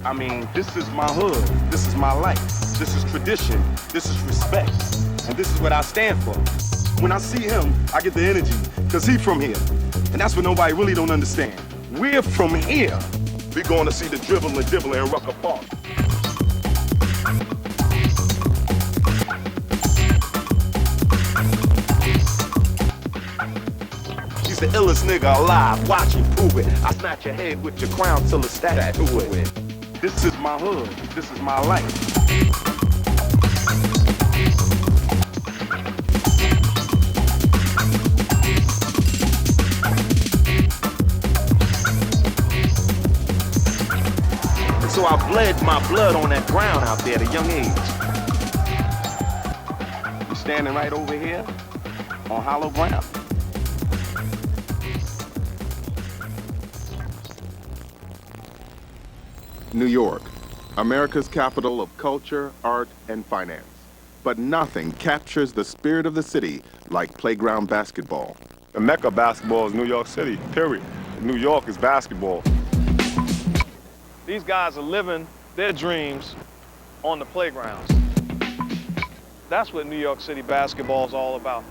I mean, this is my hood. This is my life. This is tradition. This is respect. And this is what I stand for. When I see him, I get the energy, because he from here. And that's what nobody really don't understand. We're from here. We're going to see the dribble and dibble in Rucker Park. He's the illest nigga alive. Watch him prove it. I snatch your head with your crown till the statue to it. This is my hood. This is my life. So I bled my blood on that ground out there at a young age. You're standing right over here on hollow ground. New York, America's capital of culture, art, and finance. But nothing captures the spirit of the city like playground basketball. The mecca of basketball is New York City, period. New York is basketball. These guys are living their dreams on the playgrounds. That's what New York City basketball is all about.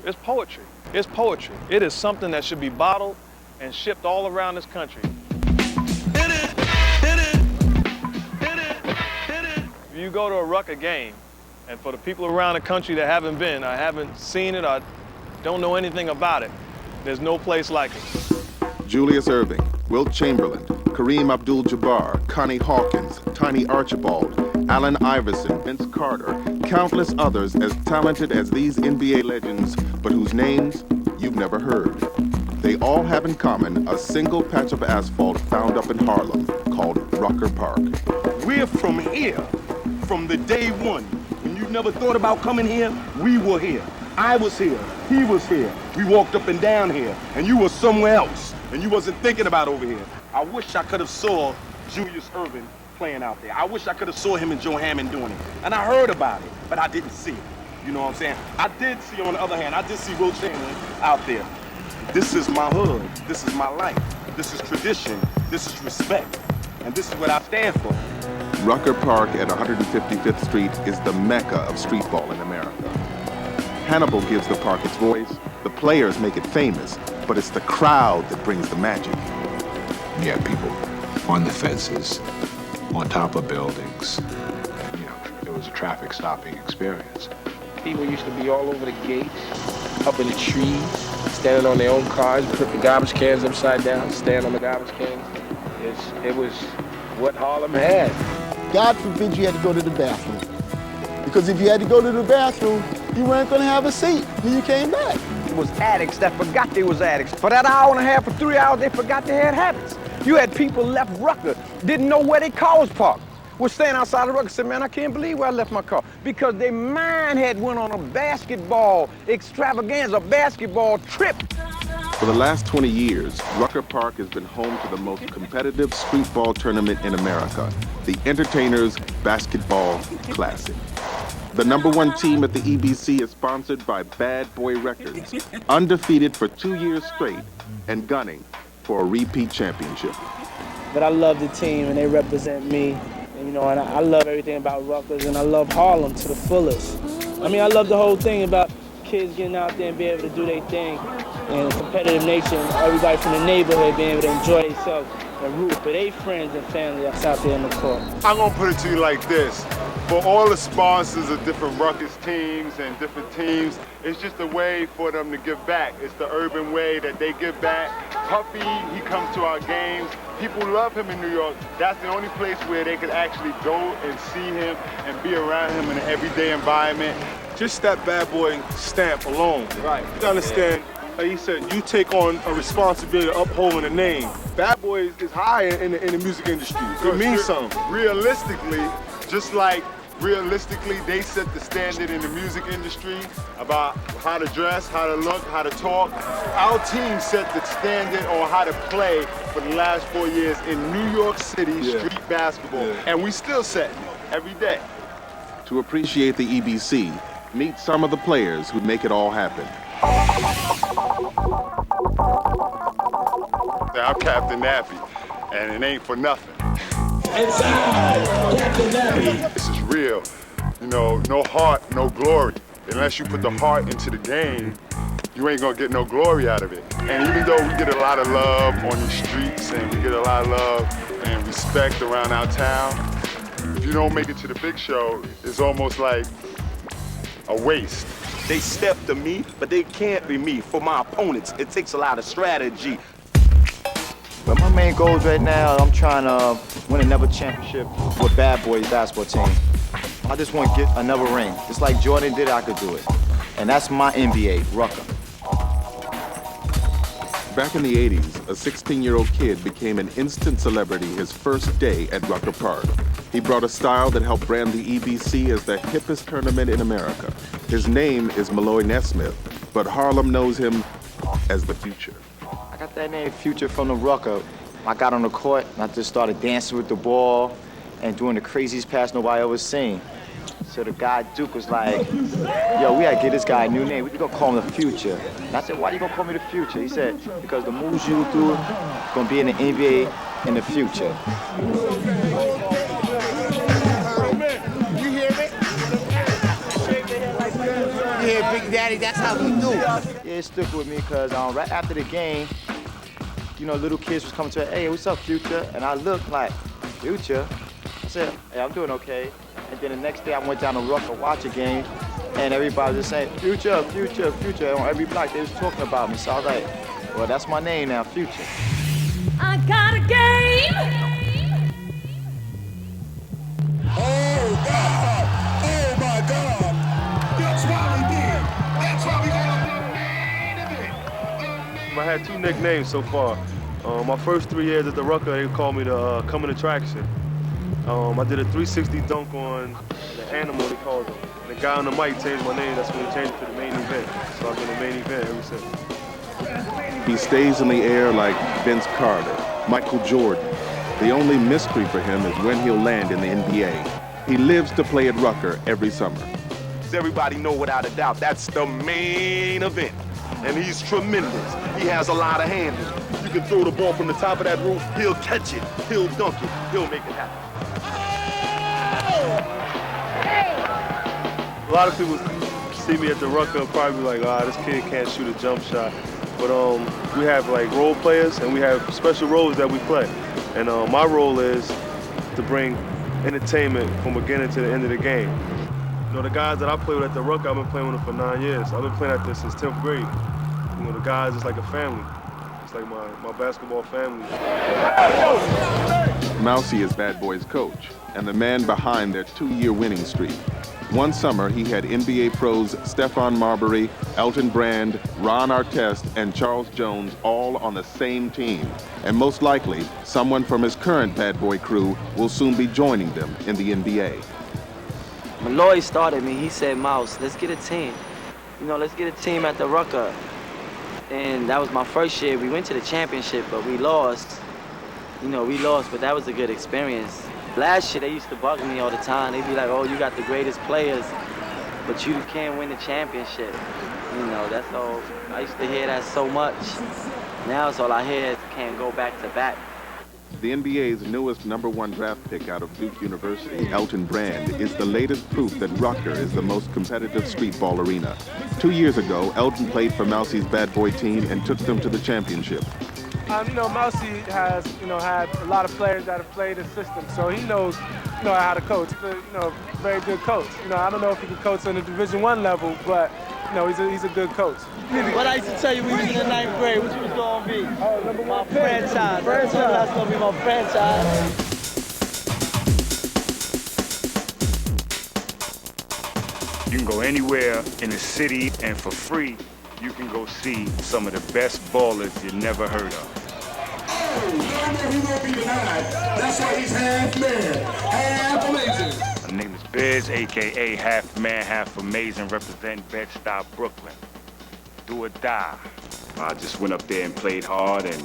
It's poetry. It's poetry. It is something that should be bottled and shipped all around this country. If you go to a Rucker game, and for the people around the country that haven't been, I haven't seen it, I don't know anything about it, there's no place like it. Julius Erving, Wilt Chamberlain, Kareem Abdul-Jabbar, Connie Hawkins, Tiny Archibald, Allen Iverson, Vince Carter, countless others as talented as these NBA legends, but whose names you've never heard. They all have in common a single patch of asphalt found up in Harlem called Rucker Park. We're from here, from the day one. When you never thought about coming here, we were here. I was here, he was here. We walked up and down here, and you were somewhere else, and you wasn't thinking about over here. I wish I could have saw Julius Erving playing out there. I wish I could have saw him and Joe Hammond doing it. And I heard about it, but I didn't see it. You know what I'm saying? I did see, on the other hand, I did see Wilt Chamberlain out there. This is my hood. This is my life. This is tradition. This is respect. And this is what I stand for. Rucker Park at 155th Street is the mecca of streetball in America. Hannibal gives the park its voice, the players make it famous, but it's the crowd that brings the magic. You have people on the fences, on top of buildings. You know, it was a traffic stopping experience. People used to be all over the gates, up in the trees, standing on their own cars, put the garbage cans upside down, stand on the garbage cans. It was what Harlem had. God forbid you had to go to the bathroom. Because if you had to go to the bathroom, you weren't going to have a seat when you came back. It was addicts that forgot they was addicts. For that hour and a half, for 3 hours, they forgot they had habits. You had people left Rucker, didn't know where their car was parked. Was standing outside the Rucker, said, man, I can't believe where I left my car. Because their mind had went on a basketball extravaganza, a basketball trip. For the last 20 years, Rucker Park has been home to the most competitive streetball tournament in America, the Entertainers Basketball Classic. The #1 team at the EBC is sponsored by Bad Boy Records, undefeated for 2 years straight and gunning for a repeat championship. But I love the team and they represent me. And, you know, and I love everything about Rutgers and I love Harlem to the fullest. I mean, I love the whole thing about kids getting out there and being able to do their thing and competitive nature, and everybody from the neighborhood being able to enjoy themselves and root for their friends and family that's out there in the court. I'm gonna put it to you like this. For all the sponsors of different Ruckus teams and different teams, it's just a way for them to give back. It's the urban way that they give back. Puffy, he comes to our games. People love him in New York. That's the only place where they could actually go and see him and be around him in an everyday environment. Just that bad boy stamp alone. Right. You understand, like he said, you take on a responsibility of upholding a name. Bad boy is high in the music industry. It means something. Realistically, just like realistically, they set the standard in the music industry about how to dress, how to look, how to talk. Our team set the standard on how to play for the last 4 years in New York City street basketball. And we still setting it every day. To appreciate the EBC, meet some of the players who make it all happen. I'm Captain Nappy, and it ain't for nothing. This is real. You know, no heart, no glory. Unless you put the heart into the game, you ain't gonna get no glory out of it. And even though we get a lot of love on the streets and we get a lot of love and respect around our town, if you don't make it to the big show, it's almost like a waste. They step to me, but they can't be me. For my opponents, it takes a lot of strategy. But my main goals right now, I'm trying to win another championship with Bad Boys basketball team. I just want to get another ring. Just like Jordan did, I could do it. And that's my NBA, Rucker. Back in the 80s, a 16-year-old kid became an instant celebrity his first day at Rucker Park. He brought a style that helped brand the EBC as the hippest tournament in America. His name is Malloy Nesmith, but Harlem knows him as the Future. I got that name Future from the Rucker. I got on the court and I just started dancing with the ball and doing the craziest pass nobody ever seen. So the guy Duke was like, yo, we gotta get this guy a new name. We gonna call him the Future. And I said, why you gonna call me the Future? He said, because the moves you do gonna be in the NBA in the future. You hear me? You hear Big Daddy? That's how we do. Yeah, it stuck with me because right after the game, you know, little kids was coming to me, hey, what's up, Future? And I looked like, Future? I said, hey, I'm doing okay. And then the next day I went down to Rucker to watch a game, and everybody was saying, Future, Future, Future. And on every block they was talking about me. So I was like, well, that's my name now, Future. I got a game. Oh, God. Oh, my God. That's why we did. That's why we got I had 2 nicknames so far. My first 3 years at the Rucker, they called me the coming attraction. I did a 360 dunk on the animal, they called it. And the guy on the mic changed my name. That's when they changed it to the main event. So I've been the main event ever since. He stays in the air like Vince Carter, Michael Jordan. The only mystery for him is when he'll land in the NBA. He lives to play at Rucker every summer. Does everybody know without a doubt that's the main event? And he's tremendous. He has a lot of handles. You can throw the ball from the top of that roof, he'll catch it, he'll dunk it, he'll make it happen. A lot of people see me at the Rucker and probably be like, this kid can't shoot a jump shot. But we have like role players and we have special roles that we play. And my role is to bring entertainment from beginning to the end of the game. You know, the guys that I play with at the Rucker, I've been playing with them for 9 years. I've been playing at this since 10th grade. You know, the guys is like a family. It's like my basketball family. Mousy is Bad Boys' coach and the man behind their 2-year winning streak. One summer, he had NBA pros Stephon Marbury, Elton Brand, Ron Artest, and Charles Jones all on the same team. And most likely, someone from his current Bad Boy crew will soon be joining them in the NBA. Malloy started me. He said, Mouse, let's get a team. You know, let's get a team at the Rucker. And that was my first year. We went to the championship, but we lost. You know, we lost, but that was a good experience. Last year, they used to bug me all the time. They'd be like, oh, you got the greatest players, but you can't win the championship. You know, that's all. I used to hear that so much. Now it's all I hear is can't go back to back. The NBA's newest #1 draft pick out of Duke University, Elton Brand, is the latest proof that Rucker is the most competitive streetball arena. 2 years ago, Elton played for Mousy's Bad Boy team and took them to the championship. You know, Mousy has, had a lot of players that have played his system, so he knows, how to coach. Very good coach. I don't know if he can coach on the Division I level, but, he's a good coach. What I used to tell you, we was in the 9th grade, what you was gonna be? Oh, #1 my franchise. That's gonna be my franchise. You can go anywhere in the city, and for free, you can go see some of the best ballers you never heard of. Oh, y'all know he won't be denied. That's why he's half man, half amazing. My name is Biz, a.k.a. Half Man, Half Amazing, representing Bed-Stuy, Brooklyn. Do or die. I just went up there and played hard and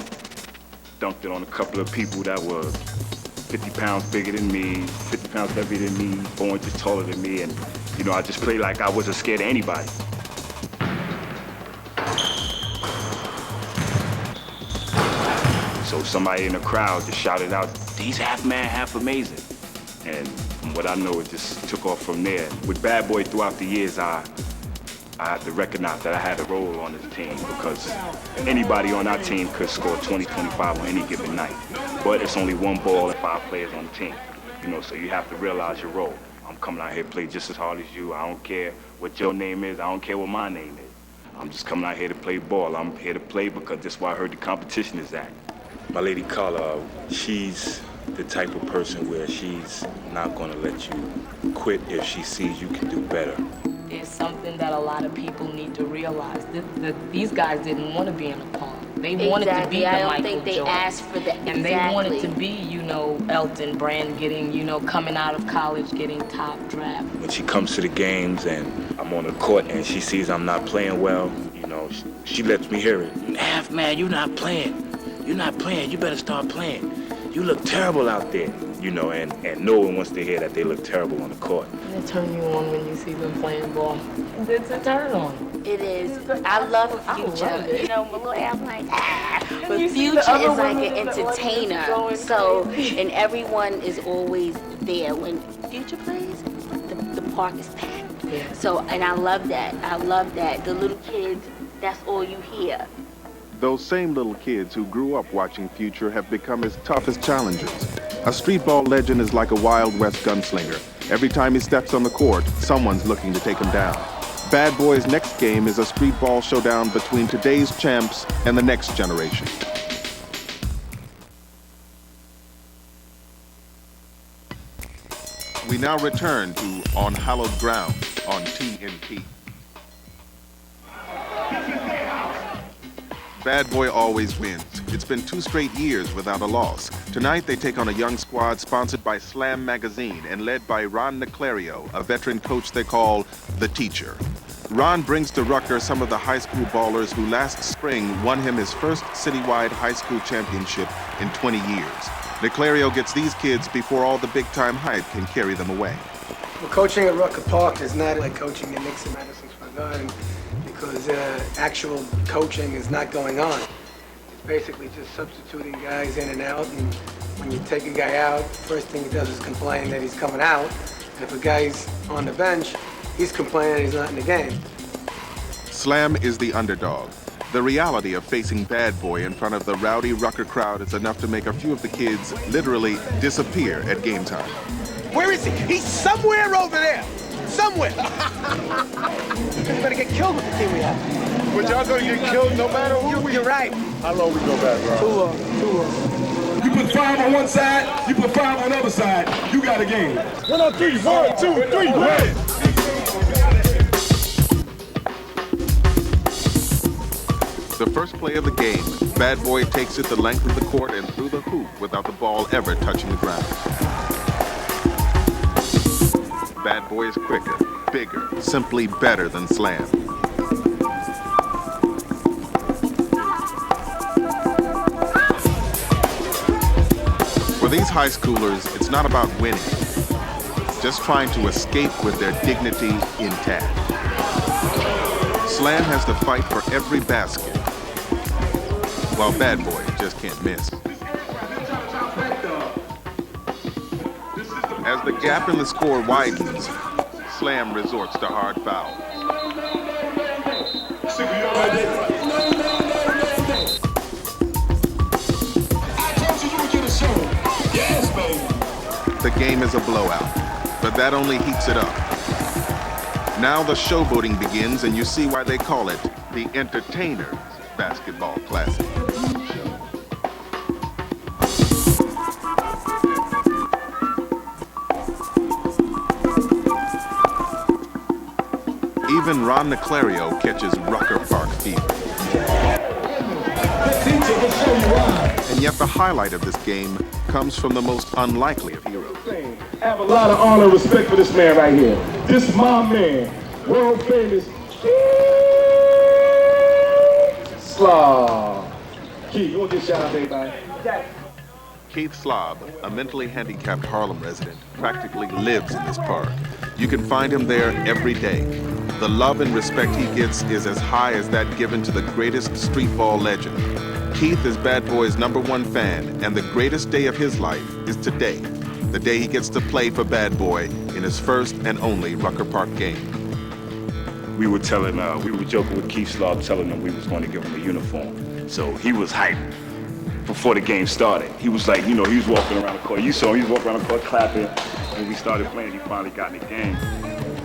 dunked it on a couple of people that were 50 pounds bigger than me, 50 pounds heavier than me, 4 inches taller than me, and, I just played like I wasn't scared of anybody. So somebody in the crowd just shouted out, "He's half man, half amazing." And from what I know, it just took off from there. With Bad Boy throughout the years, I have to recognize that I had a role on this team because anybody on our team could score 20, 25 on any given night. But it's only one ball and 5 players on the team. You know, so you have to realize your role. I'm coming out here to play just as hard as you. I don't care what your name is. I don't care what my name is. I'm just coming out here to play ball. I'm here to play because that's where I heard the competition is at. My lady Carla, she's the type of person where she's not going to let you quit if she sees you can do better. It's something that a lot of people need to realize. These guys didn't want to be in a punk. They wanted to be the I don't Michael think they Jordan. asked for that. And they wanted to be, you know, Elton Brand getting, you know, coming out of college, getting top draft. When she comes to the games and I'm on the court and she sees I'm not playing well, you know, she lets me hear it. "Half man, you're not playing. You're not playing. You better start playing. You look terrible out there." You know, and no one wants to hear that they look terrible on the court. It turn you on when you see them playing ball. It's a turn on. It is. I love Future. You know, Malloy, I'm like, but You see Future the is other like women an that are entertainer. So, and everyone is always there. When Future plays, the park is packed. Yeah. So, and I love that. I love that. The little kids, that's all you hear. Those same little kids who grew up watching Future have become his toughest challengers. A streetball legend is like a Wild West gunslinger. Every time he steps on the court, someone's looking to take him down. Bad Boy's next game is a streetball showdown between today's champs and the next generation. We now return to On Hallowed Ground on TNT. Bad Boy always wins. It's been 2 straight years without a loss. Tonight they take on a young squad sponsored by Slam Magazine and led by Ron Niclario, a veteran coach they call the Teacher. Ron brings to Rucker some of the high school ballers who last spring won him his first citywide high school championship in 20 years. Niclario gets these kids before all the big-time hype can carry them away. Well, coaching at Rucker Park is not like coaching in Nixon Madison Square Garden because actual coaching is not going on. It's basically just substituting guys in and out, and when you take a guy out, first thing he does is complain that he's coming out. And if a guy's on the bench, he's complaining he's not in the game. Slam is the underdog. The reality of facing Bad Boy in front of the rowdy Rucker crowd is enough to make a few of the kids literally disappear at game time. Where is he? He's somewhere over there. Somewhere. You're gonna get killed with the team we have. But y'all gonna get killed no matter who. You're right. How long we go back, bro? Too long. You put 5 on one side, you put 5 on the other side, you got a game. 1 on 3, 1, 2, 3, ready. The first play of the game, Bad Boy takes it the length of the court and through the hoop without the ball ever touching the ground. Bad Boy is quicker, bigger, simply better than Slam. For these high schoolers, it's not about winning, just trying to escape with their dignity intact. Slam has to fight for every basket, while Bad Boy just can't miss. As the gap in the score widens, Slam resorts to hard fouls. The game is a blowout, but that only heats it up. Now the showboating begins, and you see why they call it the Entertainers Basketball Classic. Even Ron Niclario catches Rucker Park fever. And yet the highlight of this game comes from the most unlikely of heroes. I have a lot of honor and respect for this man right here. This is my man, world famous Slob. Keith, you want to get shout out to everybody? Keith Slob, a mentally handicapped Harlem resident, practically lives in this park. You can find him there every day. The love and respect he gets is as high as that given to the greatest streetball legend. Keith is Bad Boy's #1 fan, and the greatest day of his life is today, the day he gets to play for Bad Boy in his first and only Rucker Park game. We were joking with Keith Slaw, telling him we was going to give him a uniform. So he was hyped before the game started. He was like, he was walking around the court. You saw him, he was walking around the court clapping. When we started playing, he finally got in the game.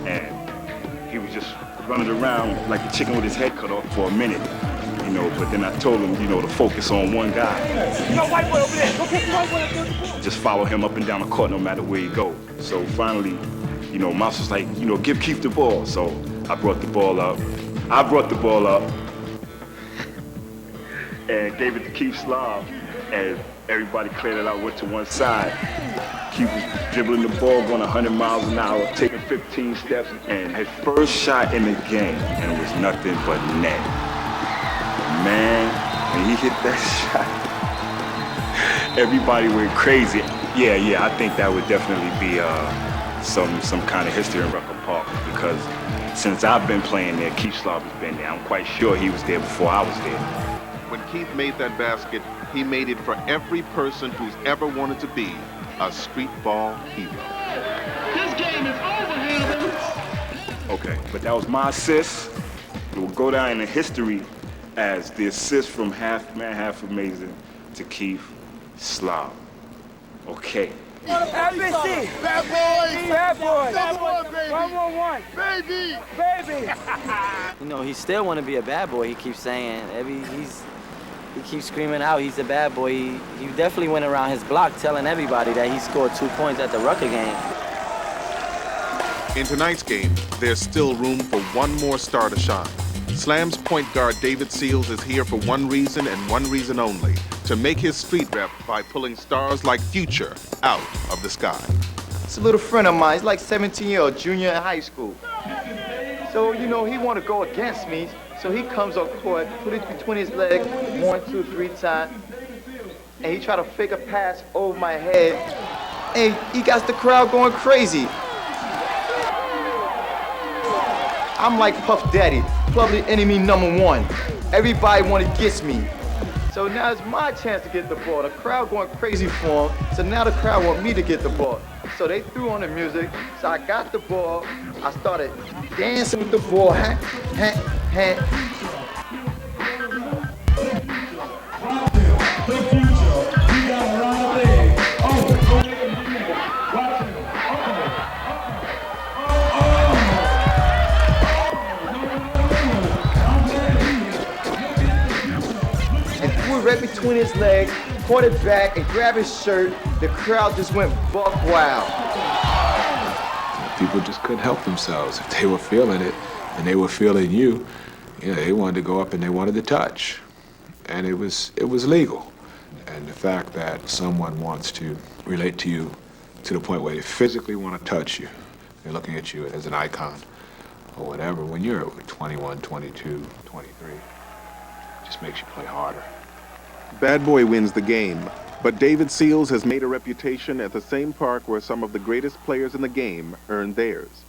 And he was just running around like a chicken with his head cut off for a minute. But then I told him, to focus on one guy. White boy over there. Go catch the white boy up there. Just follow him up and down the court no matter where you go. So finally, Mouse was like, give Keith the ball. So I brought the ball up. And gave it to Keith Slav. And everybody cleared it out, went to one side. Keith was dribbling the ball, going 100 miles an hour, taking 15 steps, and his first shot in the game, and it was nothing but net. Man, when he hit that shot, everybody went crazy. Yeah, I think that would definitely be some kind of history in Rucker Park, because since I've been playing there, Keith Slav has been there. I'm quite sure he was there before I was there. When Keith made that basket, he made it for every person who's ever wanted to be a streetball hero. This game is over here. Okay, but that was my assist. It will go down in history as the assist from half man, half amazing to Keith Slav. Okay. FBC. Bad boys. Bad boys. 111. Baby. He still want to be a bad boy. He keeps saying. He keeps screaming out he's a bad boy. He definitely went around his block telling everybody that he scored 2 points at the Rucker game. In tonight's game, there's still room for one more star to shine. Slam's point guard David Seals is here for one reason and one reason only, to make his street rep by pulling stars like Future out of the sky. It's a little friend of mine. He's like 17-year-old, junior in high school. So, he want to go against me. So he comes on court, put it between his legs 1, 2, 3 times, and he try to fake a pass over my head, and he got the crowd going crazy. I'm like Puff Daddy, public enemy #1. Everybody want to get me. So now it's my chance to get the ball. The crowd going crazy for him, so now the crowd want me to get the ball. So they threw on the music, so I got the ball. I started dancing with the ball, hand. And threw it right between his legs, caught it back, and grabbed his shirt. The crowd just went buck wild. People just couldn't help themselves. If they were feeling it and they were feeling you, they wanted to go up and they wanted to touch. And it was legal. And the fact that someone wants to relate to you to the point where they physically want to touch you, they're looking at you as an icon or whatever, when you're 21, 22, 23, it just makes you play harder. Bad Boy wins the game, but David Seals has made a reputation at the same park where some of the greatest players in the game earned theirs.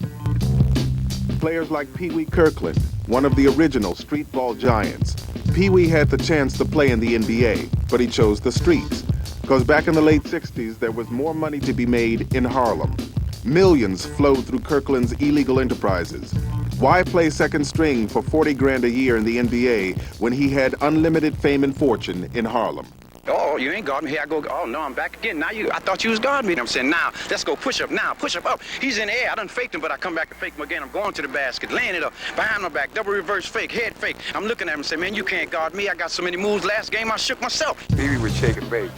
Players like Pee Wee Kirkland, one of the original streetball giants. Pee Wee had the chance to play in the NBA, but he chose the streets. Because back in the late 60s, there was more money to be made in Harlem. Millions flowed through Kirkland's illegal enterprises. Why play second string for 40 grand a year in the NBA when he had unlimited fame and fortune in Harlem? Oh, you ain't guarding me. Here I go. Oh, no, I'm back again. Now I thought you was guarding me. I'm saying, now, let's go push up now. Push up. He's in the air. I done faked him, but I come back and fake him again. I'm going to the basket, laying it up, behind my back, double reverse fake, head fake. I'm looking at him and say, man, you can't guard me. I got so many moves. Last game, I shook myself. Pee Wee was shaking bait.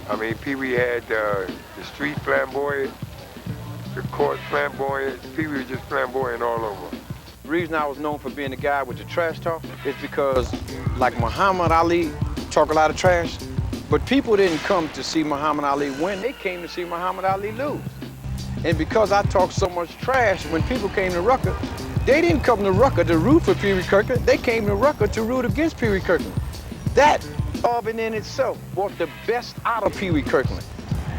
I mean, Pee Wee had the street flamboyant, the court flamboyant. Pee Wee was just flamboyant all over. The reason I was known for being the guy with the trash talk is because, like Muhammad Ali, talk a lot of trash, but people didn't come to see Muhammad Ali win. They came to see Muhammad Ali lose. And because I talked so much trash, when people came to Rucker, they didn't come to Rucker to root for Pee Wee Kirkland. They came to Rucker to root against Pee Wee Kirkland. That of and in itself brought the best out of Pee Wee Kirkland.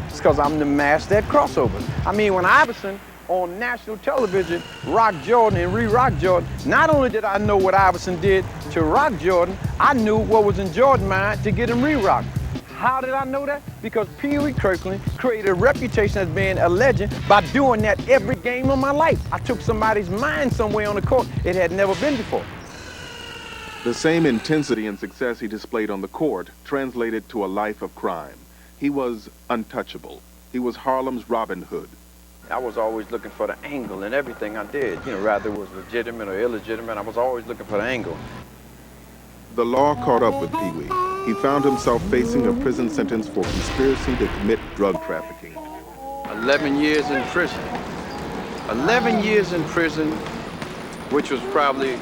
It's because I'm the master at crossovers. I mean, when Iverson on national television, Rock Jordan and Re-Rock Jordan, not only did I know what Iverson did to Rock Jordan, I knew what was in Jordan's mind to get him re-rocked. How did I know that? Because Pee Wee Kirkland created a reputation as being a legend by doing that every game of my life. I took somebody's mind somewhere on the court it had never been before. The same intensity and success he displayed on the court translated to a life of crime. He was untouchable. He was Harlem's Robin Hood. I was always looking for the angle in everything I did. You know, rather it was legitimate or illegitimate, I was always looking for the angle. The law caught up with Pee Wee. He found himself facing a prison sentence for conspiracy to commit drug trafficking. 11 years in prison. 11 years in prison, which was probably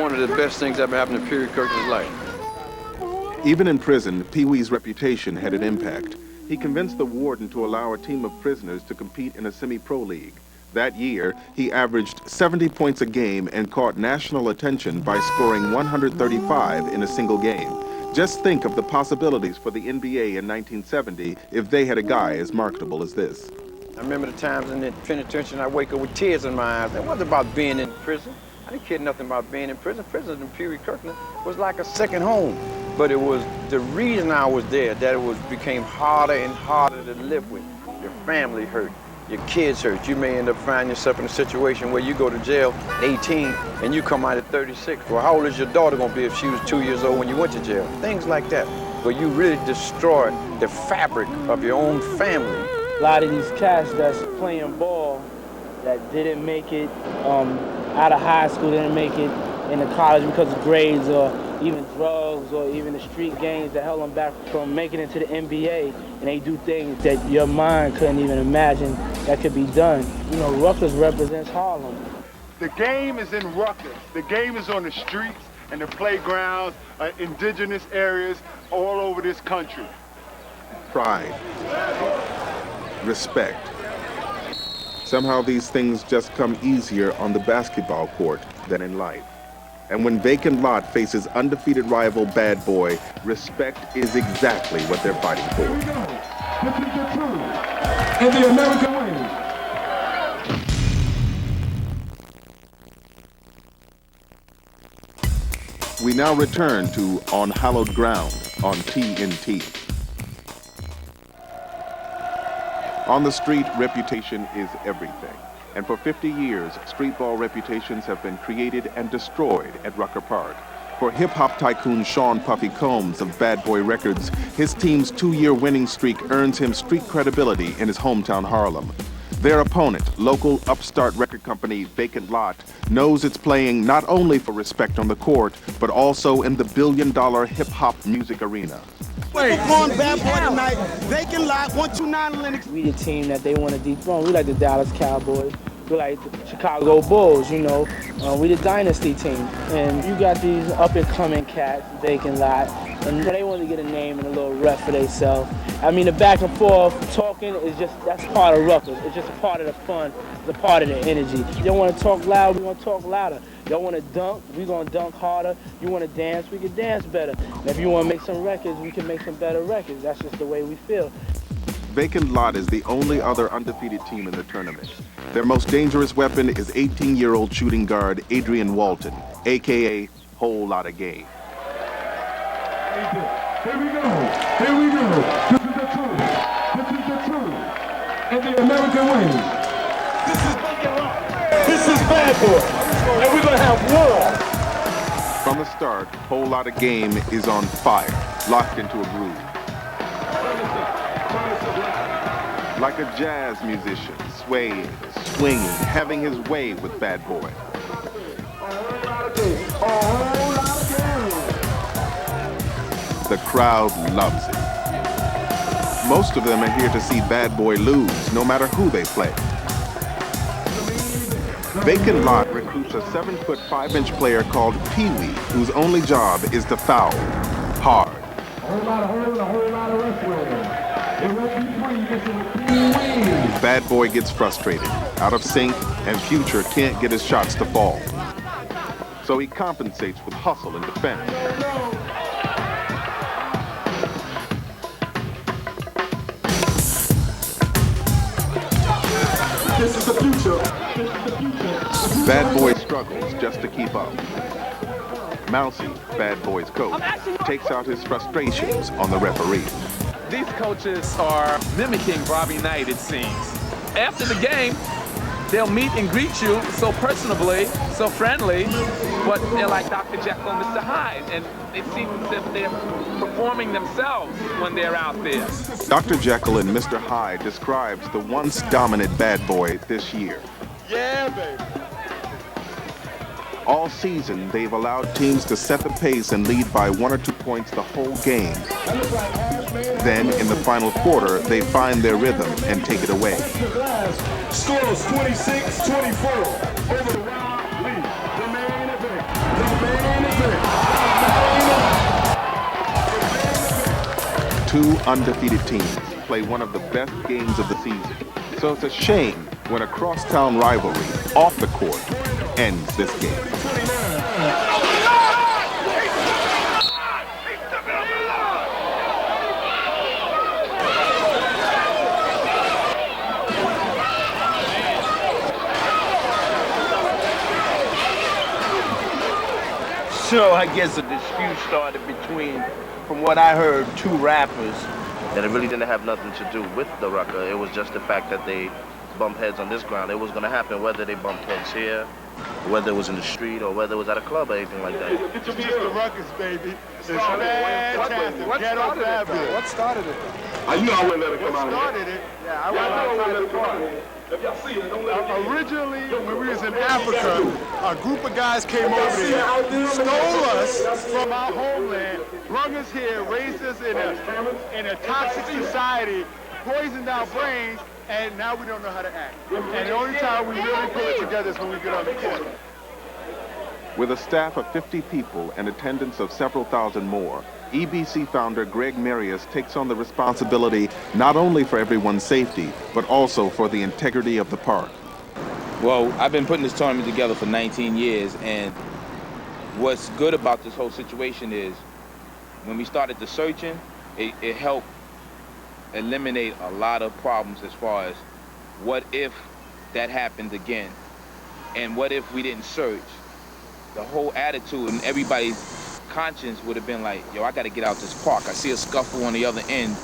one of the best things that ever happened in Pee Wee Kirkland's life. Even in prison, Pee Wee's reputation had an impact. He convinced the warden to allow a team of prisoners to compete in a semi-pro league. That year, he averaged 70 points a game and caught national attention by scoring 135 in a single game. Just think of the possibilities for the NBA in 1970 if they had a guy as marketable as this. I remember the times in the penitentiary I wake up with tears in my eyes. It wasn't about being in prison. I didn't care nothing about being in prison. Prison in Pee Wee Kirkland was like a second home. But it was the reason I was there that it became harder and harder to live with. Your family hurt. Your kids hurt. You may end up finding yourself in a situation where you go to jail 18 and you come out at 36. Well, how old is your daughter gonna be if she was 2 years old when you went to jail? Things like that, where you really destroy the fabric of your own family. A lot of these cats that's playing ball that didn't make it out of high school, didn't make it into college because of grades or even drugs or even the street gangs that held them back from making it to the NBA, and they do things that your mind couldn't even imagine that could be done. You know, Rucker represents Harlem. The game is in Rucker. The game is on the streets and the playgrounds, indigenous areas all over this country. Pride. Respect. Somehow these things just come easier on the basketball court than in life. And when Vacant Lot faces undefeated rival Bad Boy, respect is exactly what they're fighting for. Here we go. This is the truth. In the American way. We now return to On Hallowed Ground on TNT. On the street, reputation is everything. And for 50 years, streetball reputations have been created and destroyed at Rucker Park. For hip-hop tycoon Sean Puffy Combs of Bad Boy Records, his team's 2-year winning streak earns him street credibility in his hometown Harlem. Their opponent, local upstart record company Vacant Lot, knows it's playing not only for respect on the court, but also in the billion-dollar hip-hop music arena. We're on Bad Boy tonight. Vacant Lot, 129 Lennox. We the team that they want to dethrone. We like the Dallas Cowboys. We like the Chicago Bulls, you know. We the dynasty team. And you got these up-and-coming cats, Vacant Lot, and they want to get a name and a little rep for themselves. I mean, the back and forth talking is just, that's part of Rucker. It's just a part of the fun. It's a part of the energy. You don't want to talk loud, we want to talk louder. Y'all want to dunk, we going to dunk harder. You want to dance, we can dance better. And if you want to make some records, we can make some better records. That's just the way we feel. Vacant Lot is the only other undefeated team in the tournament. Their most dangerous weapon is 18-year-old shooting guard Adrian Walton, a.k.a. Whole Lotta Game. Here we go. Here we go. This is the truth. This is the truth. In the American way. This is Vacant Lot. This is Bad Boy. And we're going to have war. From the start, Whole Lotta Game is on fire, locked into a groove. Like a jazz musician, swaying, swinging, having his way with Bad Boy. The crowd loves it. Most of them are here to see Bad Boy lose, no matter who they play. Vacant Lot recruits a 7-foot 5-inch player called Pee Wee, whose only job is to foul hard. Bad Boy gets frustrated, out of sync, and Future can't get his shots to fall. So he compensates with hustle and defense. This is Bad Boy struggles just to keep up. Mousy, Bad Boy's coach, takes out his frustrations on the referee. These coaches are mimicking Bobby Knight, it seems. After the game, they'll meet and greet you so personably, so friendly, but they're like Dr. Jekyll and Mr. Hyde, and it seems as if they're performing themselves when they're out there. Dr. Jekyll and Mr. Hyde describes the once dominant Bad Boy this year. Yeah, baby. All season, they've allowed teams to set the pace and lead by 1 or 2 points the whole game. Then, in the final quarter, they find their rhythm and take it away. Scores 26-24 over the Wild League. The main event. Two undefeated teams play one of the best games of the season. So it's a shame when a crosstown rivalry off the court ends this game. So I guess a dispute started between, from what I heard, two rappers. And it really didn't have nothing to do with the Rucker. It was just the fact that they bumped heads on this ground. It was going to happen whether they bumped heads here, whether it was in the street, or whether it was at a club or anything like that. It's just the Ruckus, baby. It's fantastic. Ghetto fabulous. What started it? You know I wouldn't let it come out. What started it? Yeah, I wouldn't let it come out. Originally, when we was in Africa, a group of guys came over there, stole us from our homeland, brung us here, raised us in a toxic society, poisoned our brains, and now we don't know how to act. And the only time we really pull it together is when we get on the court. With a staff of 50 people and attendance of several thousand more, EBC founder Greg Marius takes on the responsibility not only for everyone's safety, but also for the integrity of the park. Well, I've been putting this tournament together for 19 years, and what's good about this whole situation is when we started the searching, it helped eliminate a lot of problems as far as what if that happened again, and what if we didn't search. The whole attitude and everybody's conscience would have been like, yo, I got to get out this park. I see a scuffle on the other end.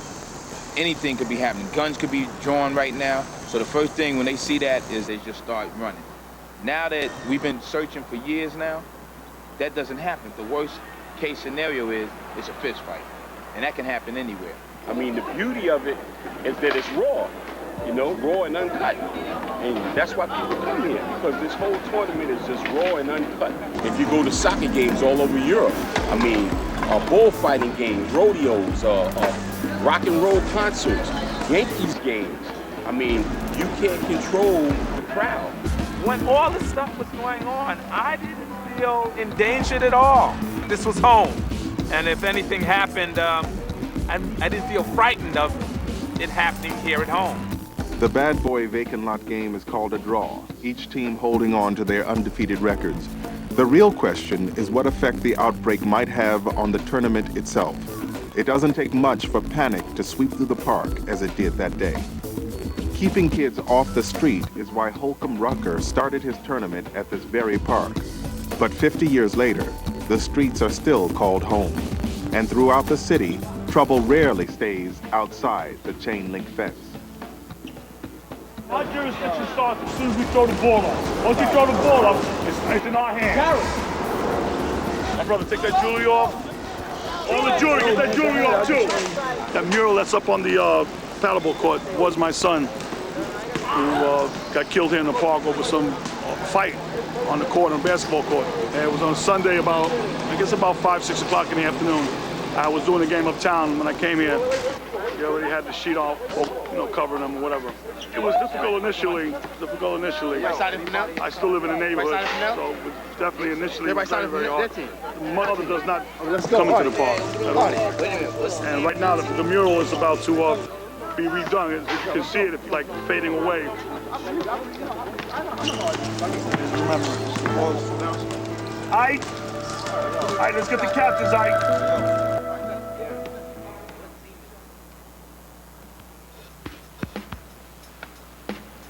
Anything could be happening. Guns could be drawn right now. So the first thing when they see that is they just start running. Now that we've been searching for years now, that doesn't happen. The worst case scenario is it's a fist fight. And that can happen anywhere. I mean, the beauty of it is that it's raw. You know, raw and uncut. And that's why people come here, because this whole tournament is just raw and uncut. If you go to soccer games all over Europe, I mean, bullfighting games, rodeos, rock and roll concerts, Yankees games. I mean, you can't control the crowd. When all this stuff was going on, I didn't feel endangered at all. This was home. And if anything happened, I didn't feel frightened of it happening here at home. The Bad Boy vacant lot game is called a draw, each team holding on to their undefeated records. The real question is what effect the outbreak might have on the tournament itself. It doesn't take much for panic to sweep through the park as it did that day. Keeping kids off the street is why Holcomb Rucker started his tournament at this very park. But 50 years later, the streets are still called home. And throughout the city, trouble rarely stays outside the chain-link fence. Our jurisdiction starts as soon as we throw the ball up. Once we throw the ball up, it's in our hands. My brother, take that jewelry off. All the jewelry, get that jewelry off too. That mural that's up on the paddleball court was my son, who got killed here in the park over some fight on the court, on the basketball court. And it was on Sunday about 5, 6 o'clock in the afternoon. I was doing a game uptown when I came here. They already had the sheet off, covering them or whatever. It was difficult initially. I still live in the neighborhood, so it was definitely initially very, very hard. The mother does not come into the park. And right now, the mural is about to be redone. As you can see it, it's like fading away. All right, let's get the captains, all right.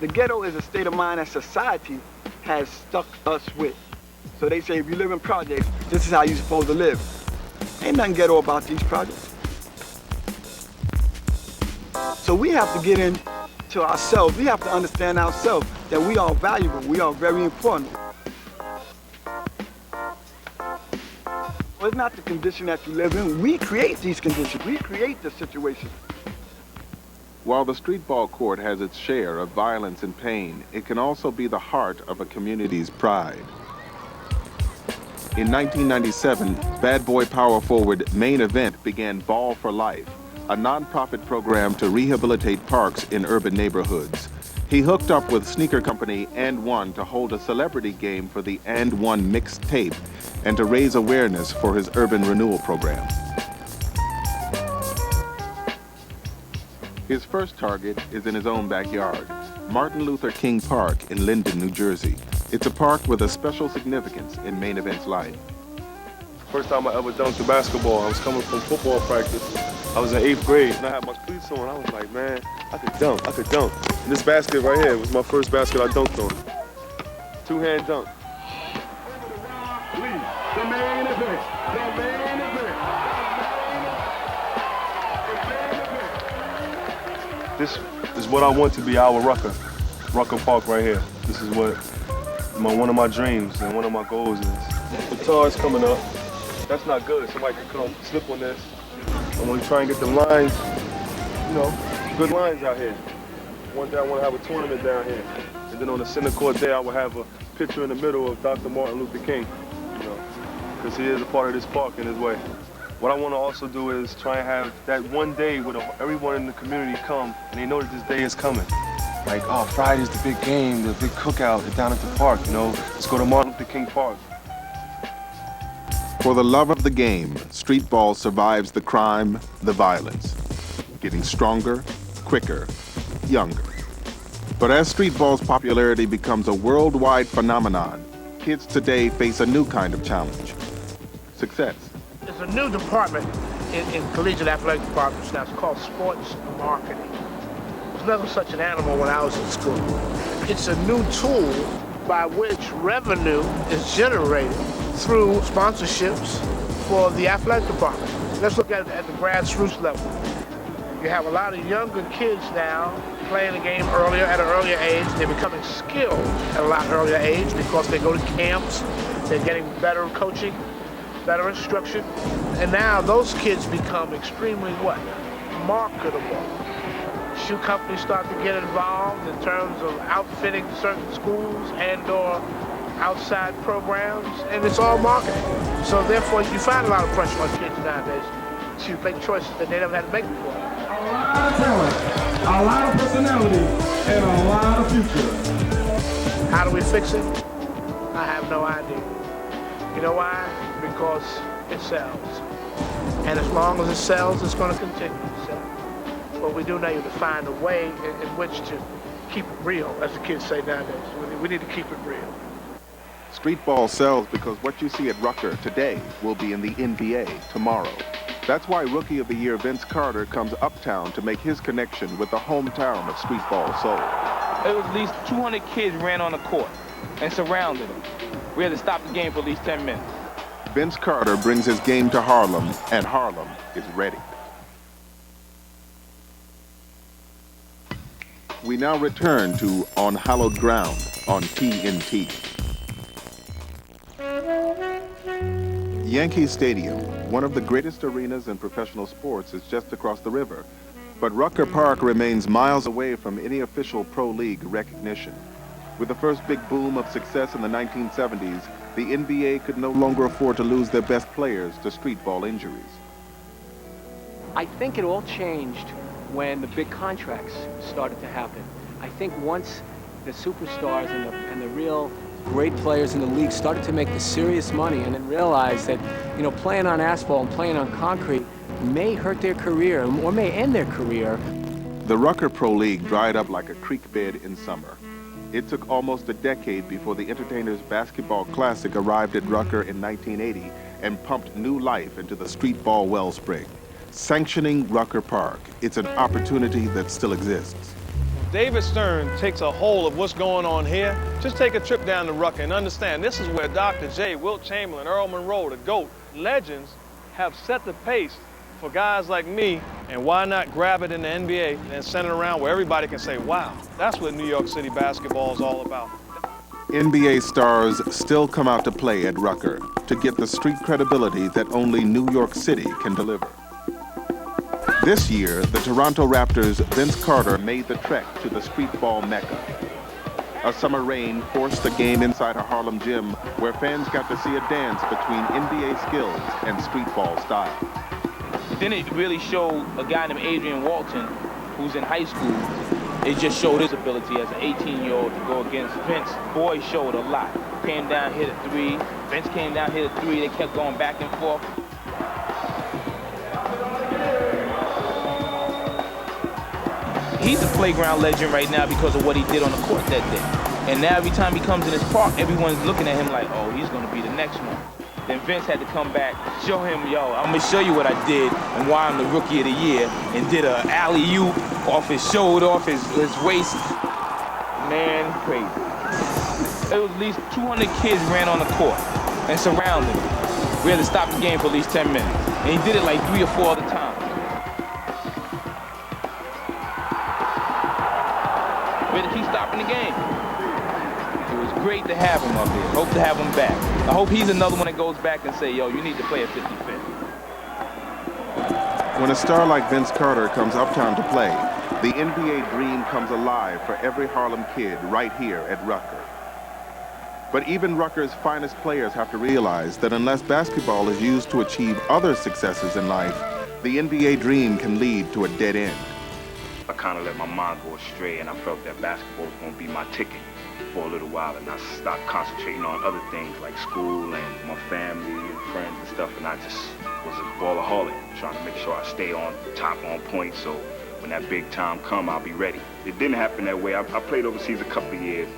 The ghetto is a state of mind that society has stuck us with. So they say if you live in projects, this is how you're supposed to live. Ain't nothing ghetto about these projects. So we have to get into ourselves. We have to understand ourselves that we are valuable. We are very important. Well, it's not the condition that you live in. We create these conditions. We create the situation. While the streetball court has its share of violence and pain, it can also be the heart of a community's pride. In 1997, bad boy power forward Main Event began Ball for Life, a nonprofit program to rehabilitate parks in urban neighborhoods. He hooked up with sneaker company And One to hold a celebrity game for the And One mixed tape and to raise awareness for his urban renewal program. His first target is in his own backyard, Martin Luther King Park in Linden, New Jersey. It's a park with a special significance in Main Event's life. First time I ever dunked a basketball, I was coming from football practice. I was in 8th grade and I had my cleats on. I was like, man, I could dunk. And this basket right here was my first basket I dunked on. Two-hand dunk. The main event. The main event. This is what I want to be our Rucker Park right here. This is what one of my dreams and one of my goals is. The tar's coming up. That's not good. Somebody could come slip on this. I want to try and get the lines, good lines out here. One day I want to have a tournament down here. And then on the center court there, I will have a picture in the middle of Dr. Martin Luther King, because he is a part of this park in his way. What I want to also do is try and have that one day where everyone in the community come and they know that this day is coming. Like, oh, Friday's the big game, the big cookout down at the park, Let's go to Martin Luther King Park. For the love of the game, streetball survives the crime, the violence, getting stronger, quicker, younger. But as streetball's popularity becomes a worldwide phenomenon, kids today face a new kind of challenge: success. There's a new department in collegiate athletic departments now. It's called sports marketing. There's never such an animal when I was in school. It's a new tool by which revenue is generated through sponsorships for the athletic department. Let's look at it at the grassroots level. You have a lot of younger kids now playing the game at an earlier age. They're becoming skilled at a lot earlier age because they go to camps, they're getting better coaching, better instruction, and now those kids become extremely what? Marketable. Shoe companies start to get involved in terms of outfitting certain schools and/or outside programs, and it's all marketing. So therefore, you find a lot of pressure on kids nowadays to make choices that they never had to make before. A lot of talent, a lot of personality, and a lot of future. How do we fix it? I have no idea. You know why? Because it sells. And as long as it sells, it's going to continue to sell. What we do now is to find a way in which to keep it real, as the kids say nowadays. We need to keep it real. Streetball sells because what you see at Rucker today will be in the NBA tomorrow. That's why Rookie of the Year Vince Carter comes uptown to make his connection with the hometown of streetball soul. It was at least 200 kids ran on the court and surrounded him. We had to stop the game for at least 10 minutes. Vince Carter brings his game to Harlem, and Harlem is ready. We now return to On Hallowed Ground on TNT. Yankee Stadium, one of the greatest arenas in professional sports, is just across the river. But Rucker Park remains miles away from any official pro league recognition. With the first big boom of success in the 1970s, the NBA could no longer afford to lose their best players to streetball injuries. I think it all changed when the big contracts started to happen. I think once the superstars and the real great players in the league started to make the serious money and then realized that, playing on asphalt and playing on concrete may hurt their career or may end their career. The Rucker Pro League dried up like a creek bed in summer. It took almost a decade before the Entertainers Basketball Classic arrived at Rucker in 1980 and pumped new life into the streetball wellspring. Sanctioning Rucker Park, it's an opportunity that still exists. David Stern takes a hold of what's going on here, just take a trip down to Rucker and understand this is where Dr. J, Wilt Chamberlain, Earl Monroe, the GOAT, legends have set the pace for guys like me, and why not grab it in the NBA and send it around where everybody can say, wow, that's what New York City basketball is all about. NBA stars still come out to play at Rucker to get the street credibility that only New York City can deliver. This year, the Toronto Raptors' Vince Carter made the trek to the Streetball Mecca. A summer rain forced the game inside a Harlem gym where fans got to see a dance between NBA skills and Streetball style. Then it really showed a guy named Adrian Walton, who's in high school. It just showed his ability as an 18-year-old to go against Vince. Boy showed a lot. Came down, hit a three. Vince came down, hit a three. They kept going back and forth. He's a playground legend right now because of what he did on the court that day. And now every time he comes in his park, everyone's looking at him like, oh, he's going to be the next one. Then Vince had to come back, show him, yo, I'm going to show you what I did and why I'm the Rookie of the Year, and did a alley-oop off his shoulder, off his waist. Man, crazy. There was at least 200 kids ran on the court and surrounded him. We had to stop the game for at least 10 minutes. And he did it like 3 or 4 other times. We had to keep stopping the game. It was great to have him up here. Hope to have him back. I hope he's another one that goes back and say, yo, you need to play at 55th. When a star like Vince Carter comes uptown to play, the NBA dream comes alive for every Harlem kid right here at Rucker. But even Rucker's finest players have to realize that unless basketball is used to achieve other successes in life, the NBA dream can lead to a dead end. I kind of let my mind go astray, and I felt that basketball was going to be my ticket for a little while, and I stopped concentrating on other things like school and my family and friends and stuff, and I just was a ballaholic, trying to make sure I stay on top, on point, so when that big time come, I'll be ready. It didn't happen that way. I played overseas a couple of years,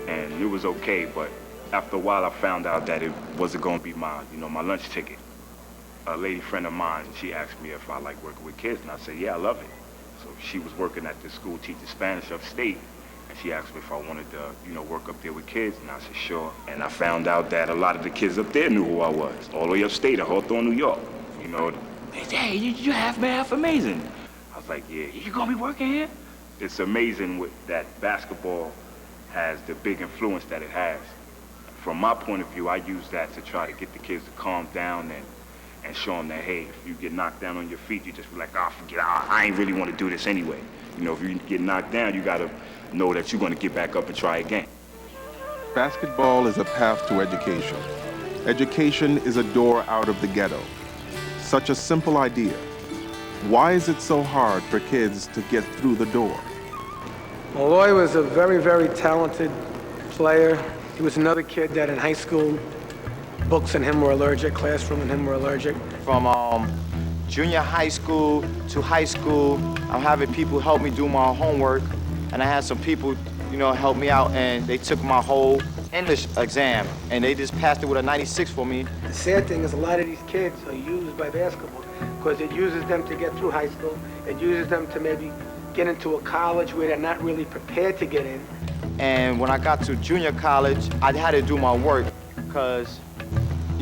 and it was okay, but after a while, I found out that it wasn't going to be my lunch ticket. A lady friend of mine, she asked me if I like working with kids, and I said, yeah, I love it. So she was working at the school teaching Spanish upstate, and she asked me if I wanted to, work up there with kids, and I said, sure. And I found out that a lot of the kids up there knew who I was, all the way upstate in Hawthorne, New York. They said, hey, you half amazing. I was like, yeah, you gonna be working here? It's amazing that basketball has the big influence that it has. From my point of view, I use that to try to get the kids to calm down and show them that, hey, if you get knocked down on your feet, you just be like, oh, forget it, I ain't really want to do this anyway. If you get knocked down, you got to know that you're going to get back up and try again. Basketball is a path to education. Education is a door out of the ghetto. Such a simple idea. Why is it so hard for kids to get through the door? Malloy was a very, very talented player. He was another kid that in high school, books and him were allergic, classroom and him were allergic. From junior high school to high school, I'm having people help me do my homework, and I had some people, help me out, and they took my whole English exam, and they just passed it with a 96 for me. The sad thing is a lot of these kids are used by basketball because it uses them to get through high school. It uses them to maybe get into a college where they're not really prepared to get in. And when I got to junior college, I had to do my work because,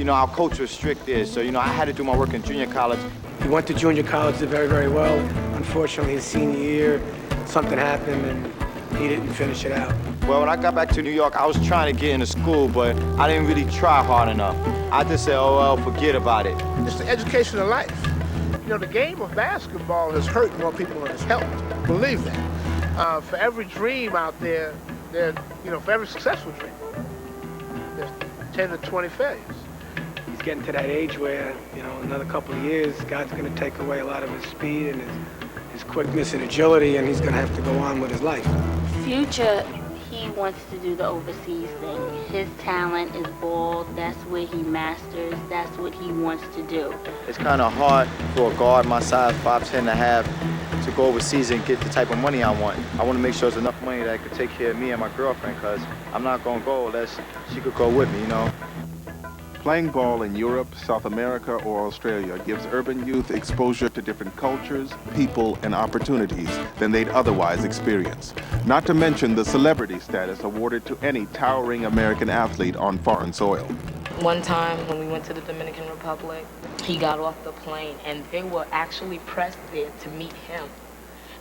our coach was strict there. So, I had to do my work in junior college. He went to junior college, did very, very well. Unfortunately, his senior year, something happened and he didn't finish it out. Well, when I got back to New York, I was trying to get into school, but I didn't really try hard enough. I just said, oh, well, forget about it. It's the education of life. The game of basketball has hurt more people than it's helped. Believe that. For every dream out there, for every successful dream, there's 10 to 20 failures. He's getting to that age where, another couple of years, God's going to take away a lot of his speed and his quickness and agility, and he's going to have to go on with his life. Future, he wants to do the overseas thing. His talent is ball. That's where he masters. That's what he wants to do. It's kind of hard for a guard my size, 5'10 and a half, to go overseas and get the type of money I want. I want to make sure there's enough money that could take care of me and my girlfriend, because I'm not going to go unless she could go with me, Playing ball in Europe, South America, or Australia gives urban youth exposure to different cultures, people, and opportunities than they'd otherwise experience. Not to mention the celebrity status awarded to any towering American athlete on foreign soil. One time when we went to the Dominican Republic, he got off the plane and they were actually pressed there to meet him.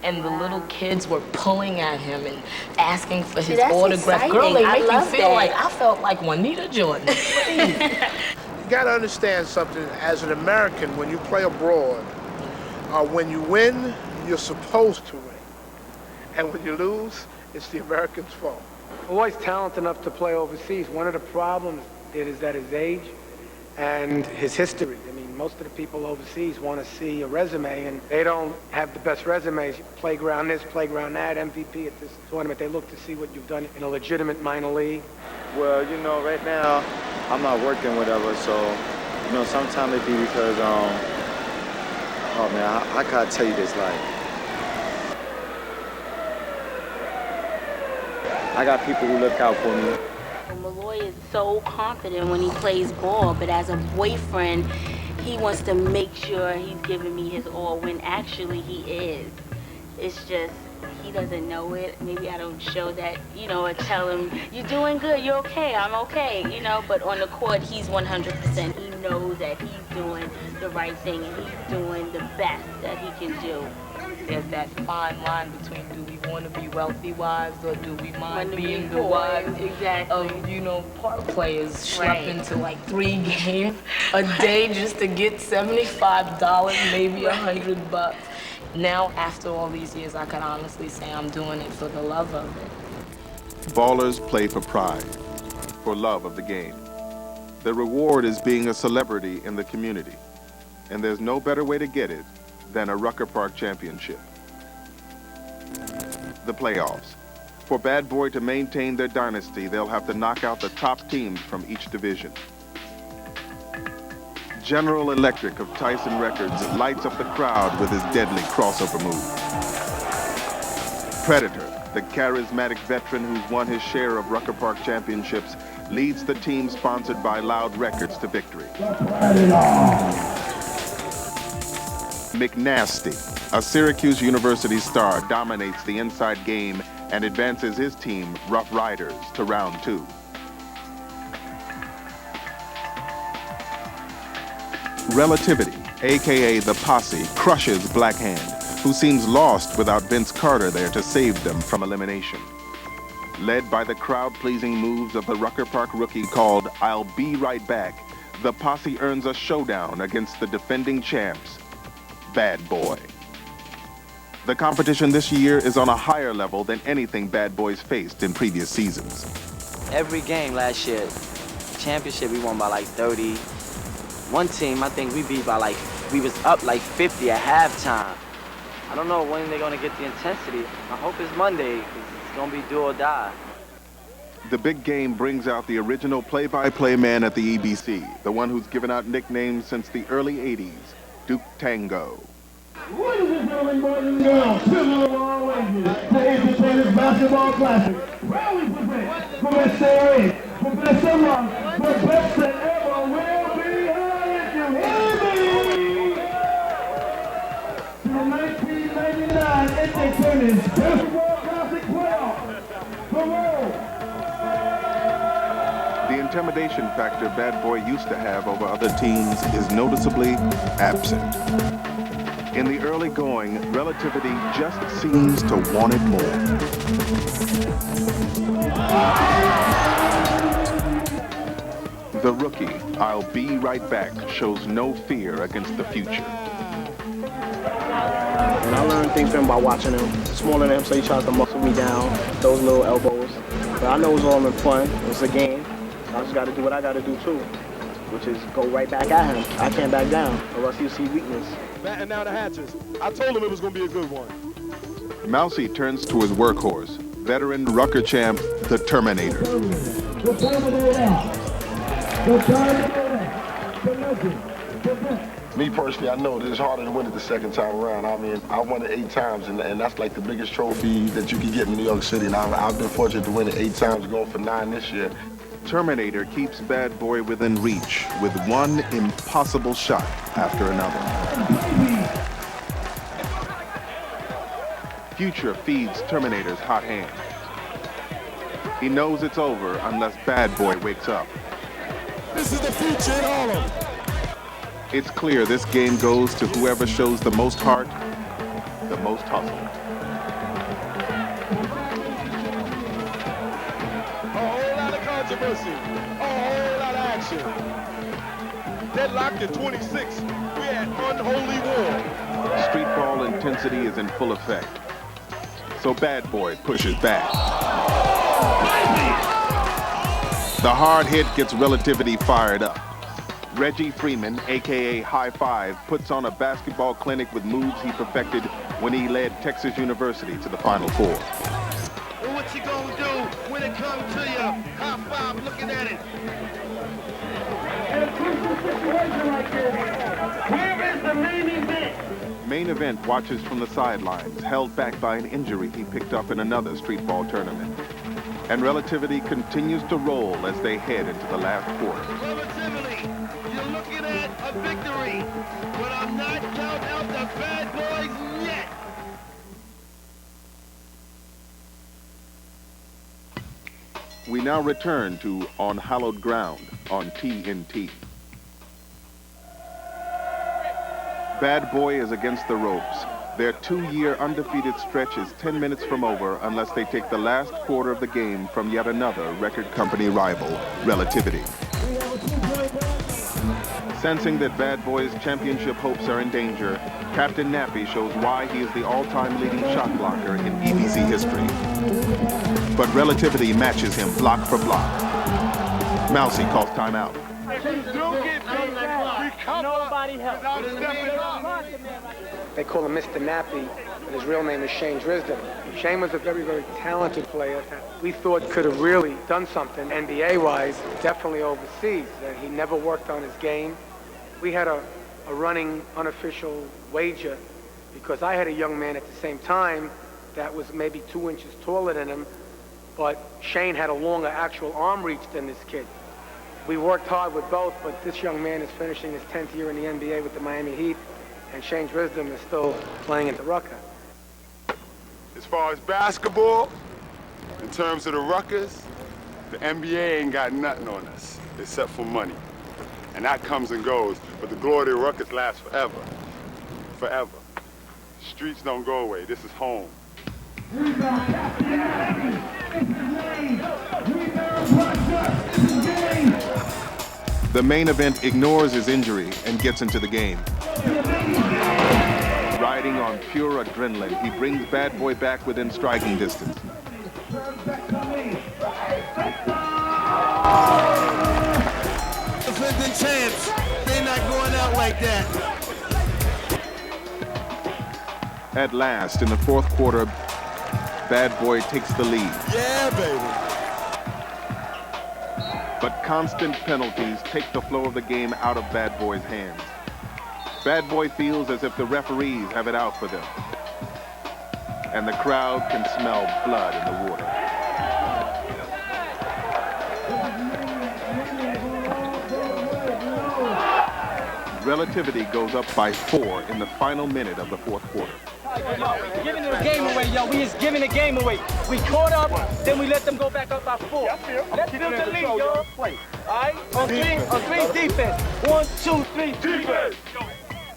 And the little kids were pulling at him and asking for his autograph. Exciting. Girl, they make you love feel that. like I felt like Juanita Jordan. You gotta understand something. As an American, when you play abroad, when you win, you're supposed to win. And when you lose, it's the Americans' fault. Boy's talented enough to play overseas. One of the problems is that his age and his history. I mean, most of the people overseas want to see a resume, and they don't have the best resumes. Playground this, playground that, MVP at this tournament. They look to see what you've done in a legitimate minor league. Well, you know, right now, I'm not working whatever, so, you know, sometimes it be because, oh man, I gotta tell you this, like, I got people who look out for me. Malloy is so confident when he plays ball, but as a boyfriend, he wants to make sure he's giving me his all when actually he is. It's just, he doesn't know it. Maybe I don't show that, you know, or tell him, you're doing good, you're okay, I'm okay, you know, but on the court, he's 100%. He knows that he's doing the right thing and he's doing the best that he can do. There's that fine line between do we want to be wealthy wives or do we mind Want to being be the poor, wives exactly. of, you know, park players schlepping Right. to like 3 games a day just to get $75, maybe $100. Now, after all these years, I can honestly say I'm doing it for the love of it. Ballers play for pride, for love of the game. The reward is being a celebrity in the community, and there's no better way to get it than a Rucker Park championship. The playoffs. For Bad Boy to maintain their dynasty, they'll have to knock out the top teams from each division. General Electric of Tyson Records lights up the crowd with his deadly crossover move. Predator, the charismatic veteran who's won his share of Rucker Park championships, leads the team sponsored by Loud Records to victory. McNasty, a Syracuse University star, dominates the inside game and advances his team, Rough Riders, to round 2. Relativity, aka the Posse, crushes Black Hand, who seems lost without Vince Carter there to save them from elimination. Led by the crowd-pleasing moves of the Rucker Park rookie called I'll Be Right Back, the Posse earns a showdown against the defending champs, Bad Boy. The competition this year is on a higher level than anything Bad Boys faced in previous seasons. Every game last year, championship, we won by like 30. One team, I think we beat by like, we was up like 50 at halftime. I don't know when they're gonna get the intensity. I hope it's Monday, 'cause it's gonna be do or die. The big game brings out the original play-by-play man at the EBC, the one who's given out nicknames since the early 80s, Duke Tango. Ladies and gentlemen, boys and girls, children of all ages, today's the greatest basketball classic. Proudly present Professor Professor Rock, the best that ever will be heard. You hear me? To the 1999 NCAA Tournament Basketball Classic playoff. Brauer. The intimidation factor Bad Boy used to have over other teams is noticeably absent. In the early going, Relativity just seems to want it more. The rookie, I'll Be Right Back, shows no fear against the future. And I learned things from him by watching him. Smaller than him, so he tries to muscle me down, those little elbows. But I know it's all in fun. It's a game. I just got to do what I got to do too, which is go right back at him. I can't back down, or else he'll see weakness. Batten down the hatches. I told him it was going to be a good one. Mousy turns to his workhorse, veteran Rucker champ, the Terminator. Me personally, I know that it's harder to win it the second time around. I mean, I won it 8 times, and that's like the biggest trophy that you can get in New York City. And I've been fortunate to win it 8 times, going for 9 this year. Terminator keeps Bad Boy within reach with one impossible shot after another. Future feeds Terminator's hot hand. He knows it's over unless Bad Boy wakes up. This is the future in Harlem. It's clear this game goes to whoever shows the most heart, the most hustle. A whole lot of controversy, a whole lot of action. Deadlocked at 26, we're at unholy war. Streetball intensity is in full effect. So Bad Boy pushes back. The hard hit gets Relativity fired up. Reggie Freeman, aka High Five, puts on a basketball clinic with moves he perfected when he led Texas University to the Final Four. Well, what you gonna do when it comes to you? High five looking at it. In a crucial situation like this, where is the main event? Main Event watches from the sidelines, held back by an injury he picked up in another streetball tournament. And Relativity continues to roll as they head into the last quarter. Relativity, you're looking at a victory, but I'm not counting out the Bad Boys yet. We now return to On Hallowed Ground on TNT. Bad Boy is against the ropes. Their 2-year undefeated stretch is 10 minutes from over unless they take the last quarter of the game from yet another record company rival, Relativity. Sensing that Bad Boy's championship hopes are in danger, Captain Nappy shows why he is the all-time leading shot blocker in EBC history. But Relativity matches him block for block. Mousy calls timeout. Nobody helps. They call him Mr. Nappy, but his real name is Shane Drisden. Shane was a very, very talented player that we thought could have really done something NBA-wise, definitely overseas. He never worked on his game. We had a running unofficial wager because I had a young man at the same time that was maybe 2 inches taller than him, but Shane had a longer actual arm reach than this kid. We worked hard with both, but this young man is finishing his 10th year in the NBA with the Miami Heat, and Shane Drisden is still playing at the Rucker. As far as basketball, in terms of the Ruckers, the NBA ain't got nothing on us except for money. And that comes and goes, but the glory of the Ruckers lasts forever. Forever. Streets don't go away. This is home. The Main Event ignores his injury and gets into the game. Riding on pure adrenaline, he brings Bad Boy back within striking distance. Defending champs, they're not going out like that. At last, in the fourth quarter, Bad Boy takes the lead. Yeah, baby. But constant penalties take the flow of the game out of Bad Boy's hands. Bad Boy feels as if the referees have it out for them. And the crowd can smell blood in the water. Relativity goes up by 4 in the final minute of the fourth quarter. Giving the game away, yo. We is giving the game away. We caught up, then we let them go back up by 4. Let's build the lead, yo. All right? On three, defense. 1, 2, 3, defense.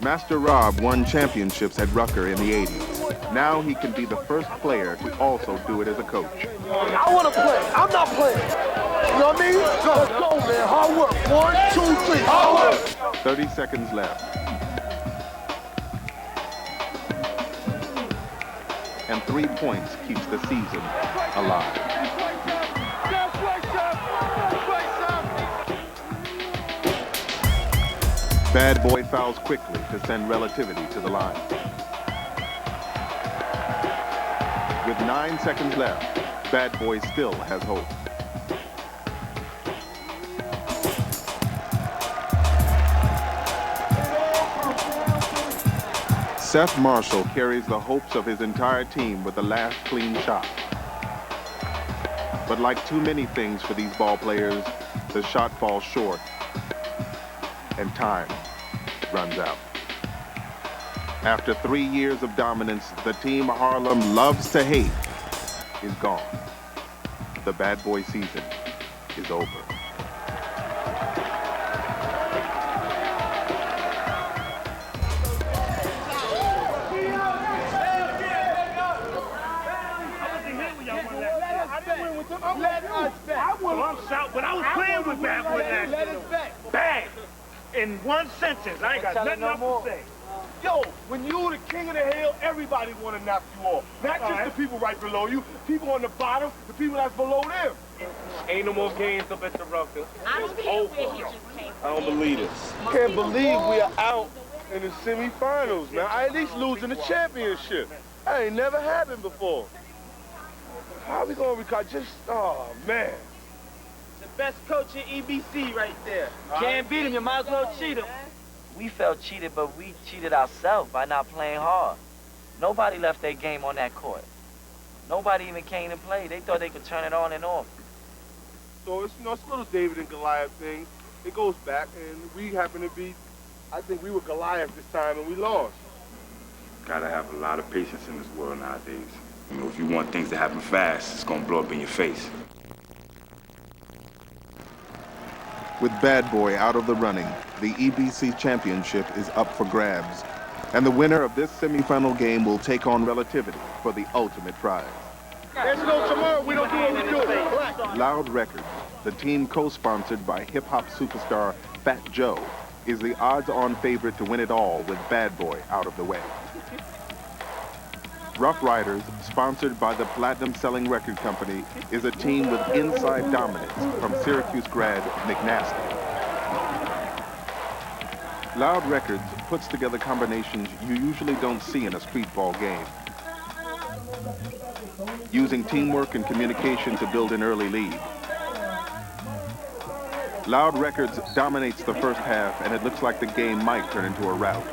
Master Rob won championships at Rucker in the 80s. Now he can be the first player to also do it as a coach. I want to play. I'm not playing. You know what I mean? Let's go, man. Hard work. 1, 2, 3. Hard work. 30 seconds left. And 3 points keeps the season alive. Bad Boy fouls quickly to send Relativity to the line. With 9 seconds left, Bad Boy still has hope. Seth Marshall carries the hopes of his entire team with the last clean shot. But like too many things for these ball players, the shot falls short and time runs out. After 3 years of dominance, the team Harlem loves to hate is gone. The bad boy season is over. Let us back. Well, I'm south, but I was playing with bad boy last year. Let us back. Bang! In one sentence, I ain't got nothing else to say. Yo, when you the king of the hill, everybody want to knock you off. Not just the people right below you, people on the bottom, the people that's below them. Ain't no more games up at the Rucker. I don't care where he just came from. I don't believe this. Can't believe we are out in the semifinals, man. I at least losing the championship. That ain't never happened before. How we gonna recover? Oh, man. The best coach in EBC right there. Can't beat him, you might as well cheat him. We felt cheated, but we cheated ourselves by not playing hard. Nobody left their game on that court. Nobody even came to play. They thought they could turn it on and off. So it's, it's a little David and Goliath thing. It goes back, and we happen to be, I think we were Goliath this time, and we lost. Gotta have a lot of patience in this world nowadays. You know, if you want things to happen fast, it's gonna blow up in your face. With Bad Boy out of the running, the EBC championship is up for grabs, and the winner of this semifinal game will take on Relativity for the ultimate prize. There's no tomorrow. We don't do what we do. Black. Loud Records, the team co-sponsored by hip-hop superstar Fat Joe, is the odds-on favorite to win it all with Bad Boy out of the way. Rough Riders, sponsored by the platinum-selling record company, is a team with inside dominance from Syracuse grad McNasty. Loud Records puts together combinations you usually don't see in a streetball game. Using teamwork and communication to build an early lead. Loud Records dominates the first half, and it looks like the game might turn into a rout.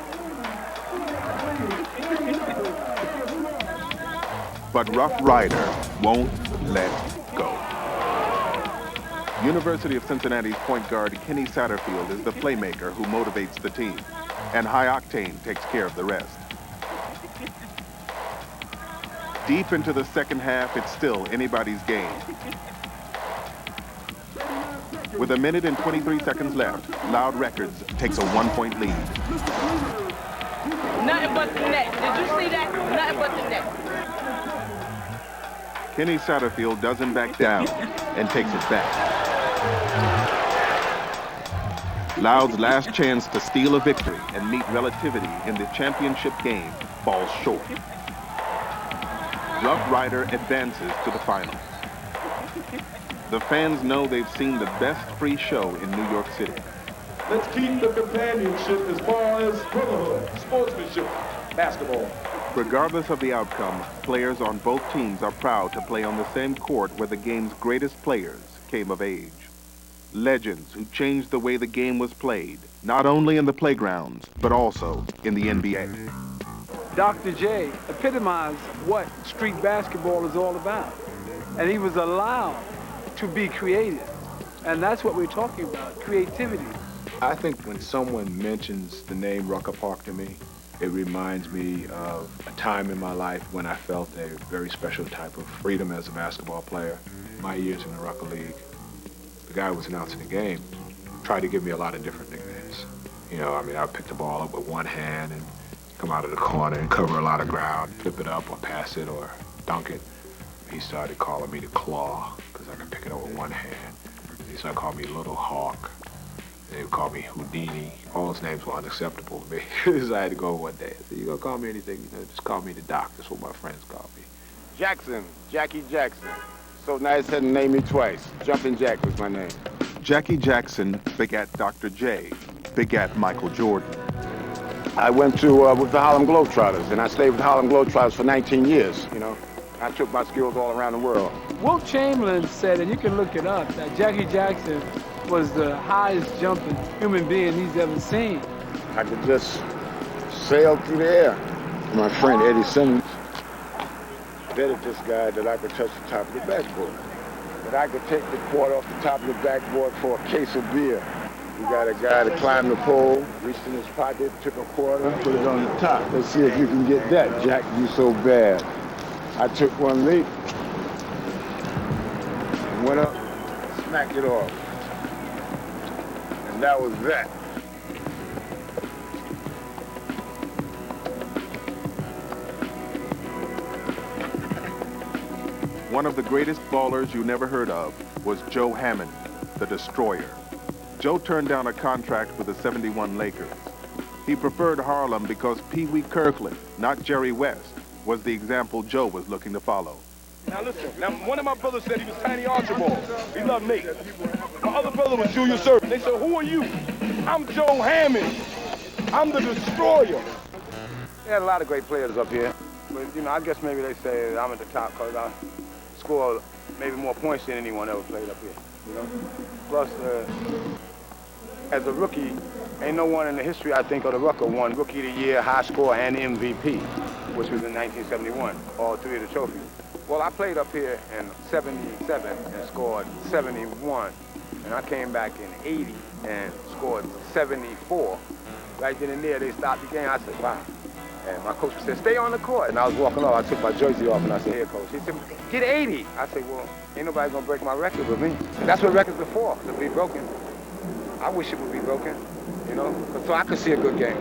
But Rough Rider won't let go. University of Cincinnati's point guard Kenny Satterfield is the playmaker who motivates the team, and High Octane takes care of the rest. Deep into the second half, it's still anybody's game. With 1 minute and 23 seconds left, Loud Records takes a 1-point lead. Nothing but the net. Did you see that? Nothing but the net. Kenny Satterfield doesn't back down and takes it back. Loud's last chance to steal a victory and meet Relativity in the championship game falls short. Rough Rider advances to the finals. The fans know they've seen the best free show in New York City. Let's keep the companionship as far as brotherhood, sportsmanship, basketball. Regardless of the outcome, players on both teams are proud to play on the same court where the game's greatest players came of age. Legends who changed the way the game was played, not only in the playgrounds, but also in the NBA. Dr. J epitomized what street basketball is all about. And he was allowed to be creative. And that's what we're talking about, creativity. I think when someone mentions the name Rucker Park to me, it reminds me of a time in my life when I felt a very special type of freedom as a basketball player. My years in the Rucker League, the guy who was announcing the game tried to give me a lot of different nicknames. You know, I mean, I would pick the ball up with one hand and come out of the corner and cover a lot of ground, flip it up or pass it or dunk it. He started calling me the Claw because I could pick it up with one hand. He started calling me Little Hawk. They would call me Houdini. All those names were unacceptable to me. So I had to go one day. I said, you gonna call me anything, you know, just call me the Doc. That's what my friends call me. Jackson, Jackie Jackson. So nice had to name me twice. Jumpin' Jack was my name. Jackie Jackson begat Dr. J, begat Michael Jordan. I went to with the Harlem Globetrotters, and I stayed with the Harlem Globetrotters for 19 years, you know. I took my skills all around the world. Wilt Chamberlain said, and you can look it up, that Jackie Jackson was the highest jumping human being he's ever seen. I could just sail through the air. My friend Eddie Simmons betted this guy that I could touch the top of the backboard. that I could take the quarter off the top of the backboard for a case of beer. We got a guy that climbed the pole, reached in his pocket, took a quarter, put it on the top. Let's see if you can get that, Jack. You so bad. I took one leap, went up, smacked it off. And that was that. One of the greatest ballers you never heard of was Joe Hammond, the Destroyer. Joe turned down a contract with the '71 Lakers. He preferred Harlem because Pee Wee Kirkland, not Jerry West, was the example Joe was looking to follow. Now listen, one of my brothers said he was Tiny Archibald. He loved me. My other brother was Julius Erving. They said, who are you? I'm Joe Hammond. I'm the Destroyer. They had a lot of great players up here. But, you know, I guess maybe they say I'm at the top because I score maybe more points than anyone ever played up here, you know? Plus, as a rookie, ain't no one in the history, I think, of the Rucker won Rookie of the Year, High Score, and MVP, which was in 1971, all three of the trophies. Well, I played up here in '77 and scored 71, and I came back in '80 and scored 74. Right then and there, they stopped the game. I said, wow. And my coach said, stay on the court. And I was walking off. I took my jersey off, and I said, here, coach. He said, get 80. I said, well, ain't nobody going to break my record with me. And that's what records are for, to be broken. I wish it would be broken, you know, so I could see a good game.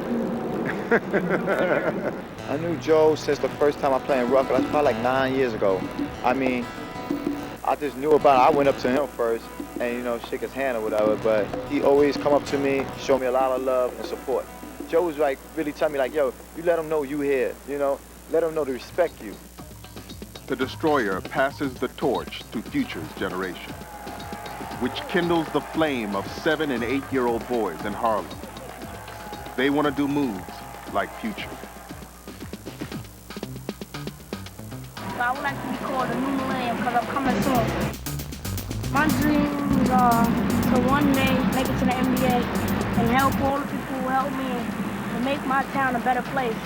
I knew Joe since the first time I played in Rucker. That's probably like 9 years ago. I mean, I just knew about it. I went up to him first and, you know, shake his hand or whatever, but he always come up to me, show me a lot of love and support. Joe was like, really telling me like, yo, you let him know you here, you know? Let him know to respect you. The Destroyer passes the torch to Future's generation, which kindles the flame of 7- and 8-year-old boys in Harlem. They want to do moves like Future. So I would like to be called a new millennium because I'm coming soon. My dreams are to one day make it to the NBA and help all the people who help me to make my town a better place.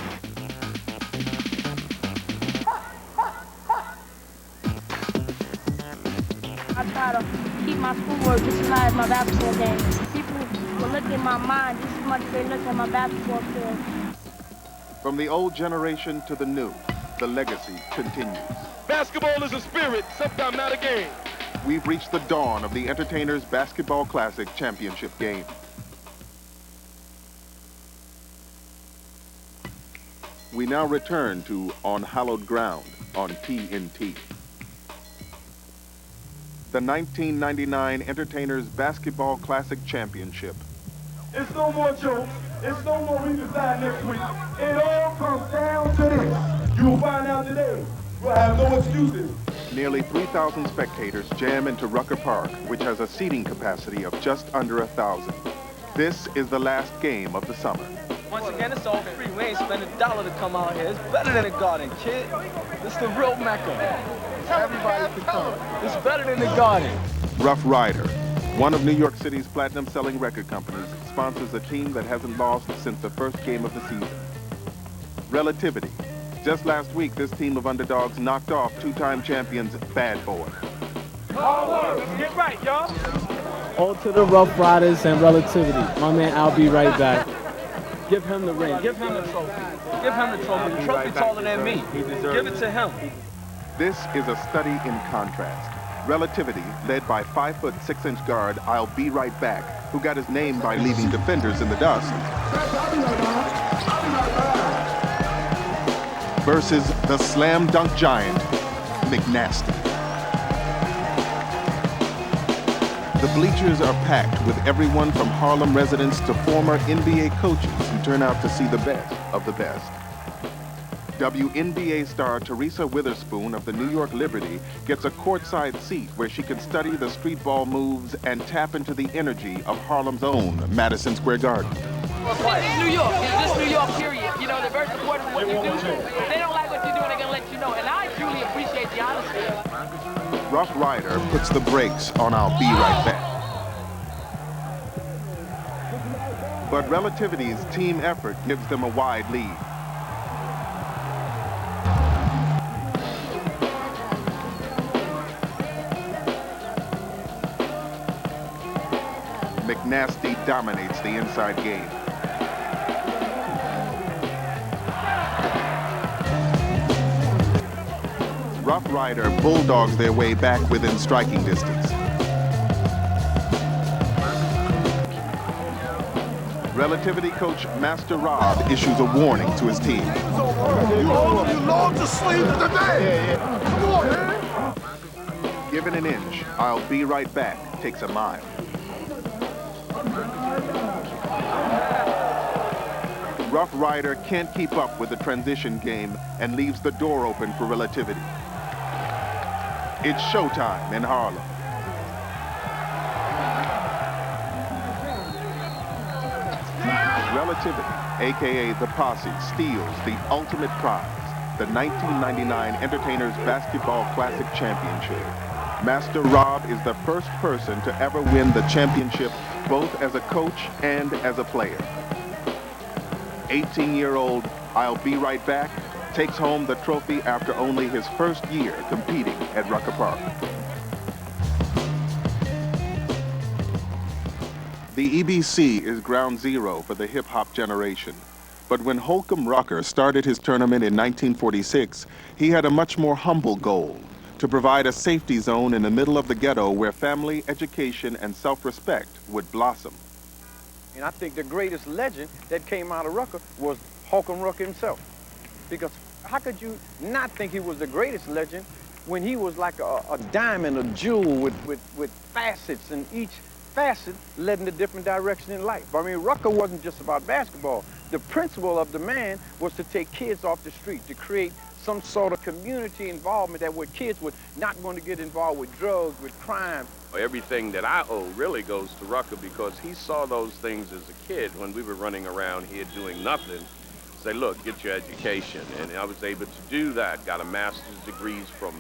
I try to keep my schoolwork just as high as my basketball game. People will look at my mind just as much as they look at my basketball skills. From the old generation to the new, the legacy continues. Basketball is a spirit, sometimes not a game. We've reached the dawn of the Entertainers Basketball Classic Championship game. We now return to On Hallowed Ground on TNT. The 1999 Entertainers Basketball Classic Championship. It's no more jokes. It's no more redesign next week. It all comes down to this. You will find out today. We'll have no excuses. Nearly 3,000 spectators jam into Rucker Park, which has a seating capacity of just under 1,000. This is the last game of the summer. Once again, it's all free. We ain't spending $1 to come out here. It's better than the Garden, kid. It's the real Mecca. Everybody can come. It's better than the Garden. Rough Rider, one of New York City's platinum-selling record companies, sponsors a team that hasn't lost since the first game of the season. Relativity. Just last week, this team of underdogs knocked off two-time champions Bad Boy. Hard work. Get right, y'all. On to the Rough Riders and Relativity. My man, I'll be right back. Give him the ring. Give him the trophy. Give him the trophy. The trophy taller than me. Give it to him. This is a study in contrast. Relativity, led by 5'6" guard I'll Be Right Back, who got his name by leaving defenders in the dust, versus the slam dunk giant, McNasty. The bleachers are packed with everyone from Harlem residents to former NBA coaches who turn out to see the best of the best. WNBA star Teresa Witherspoon of the New York Liberty gets a courtside seat where she can study the streetball moves and tap into the energy of Harlem's own Madison Square Garden. It's New York. It's just New York, period. You know, they're very supportive of what you do. If they don't like what you're doing, they're going to let you know. And I truly appreciate the honesty. Rough Rider puts the brakes on I'll Be Right Back. But Relativity's team effort gives them a wide lead. Nasty dominates the inside game. Rough Rider bulldogs their way back within striking distance. Relativity coach Master Rob issues a warning to his team. All of you love to sleep today. Come on, man. Given an inch, I'll be right back takes a mile. Rough Rider can't keep up with the transition game and leaves the door open for Relativity. It's showtime in Harlem. Relativity, aka the Posse, steals the ultimate prize, the 1999 Entertainers Basketball Classic Championship. Master Rob is the first person to ever win the championship, both as a coach and as a player. 18-year-old I'll Be Right Back takes home the trophy after only his first year competing at Rucker Park. The EBC is ground zero for the hip-hop generation. But when Holcomb Rucker started his tournament in 1946, he had a much more humble goal: to provide a safety zone in the middle of the ghetto where family, education, and self-respect would blossom. And I think the greatest legend that came out of Rucker was Holcomb Rucker himself. Because how could you not think he was the greatest legend when he was like a diamond, a jewel with facets, and each facet led in a different direction in life. I mean, Rucker wasn't just about basketball. The principle of the man was to take kids off the street, to create some sort of community involvement that where kids were not going to get involved with drugs, with crime. Everything that I owe really goes to Rucker because he saw those things as a kid when we were running around here doing nothing. Say, look, get your education. And I was able to do that. Got a master's degrees from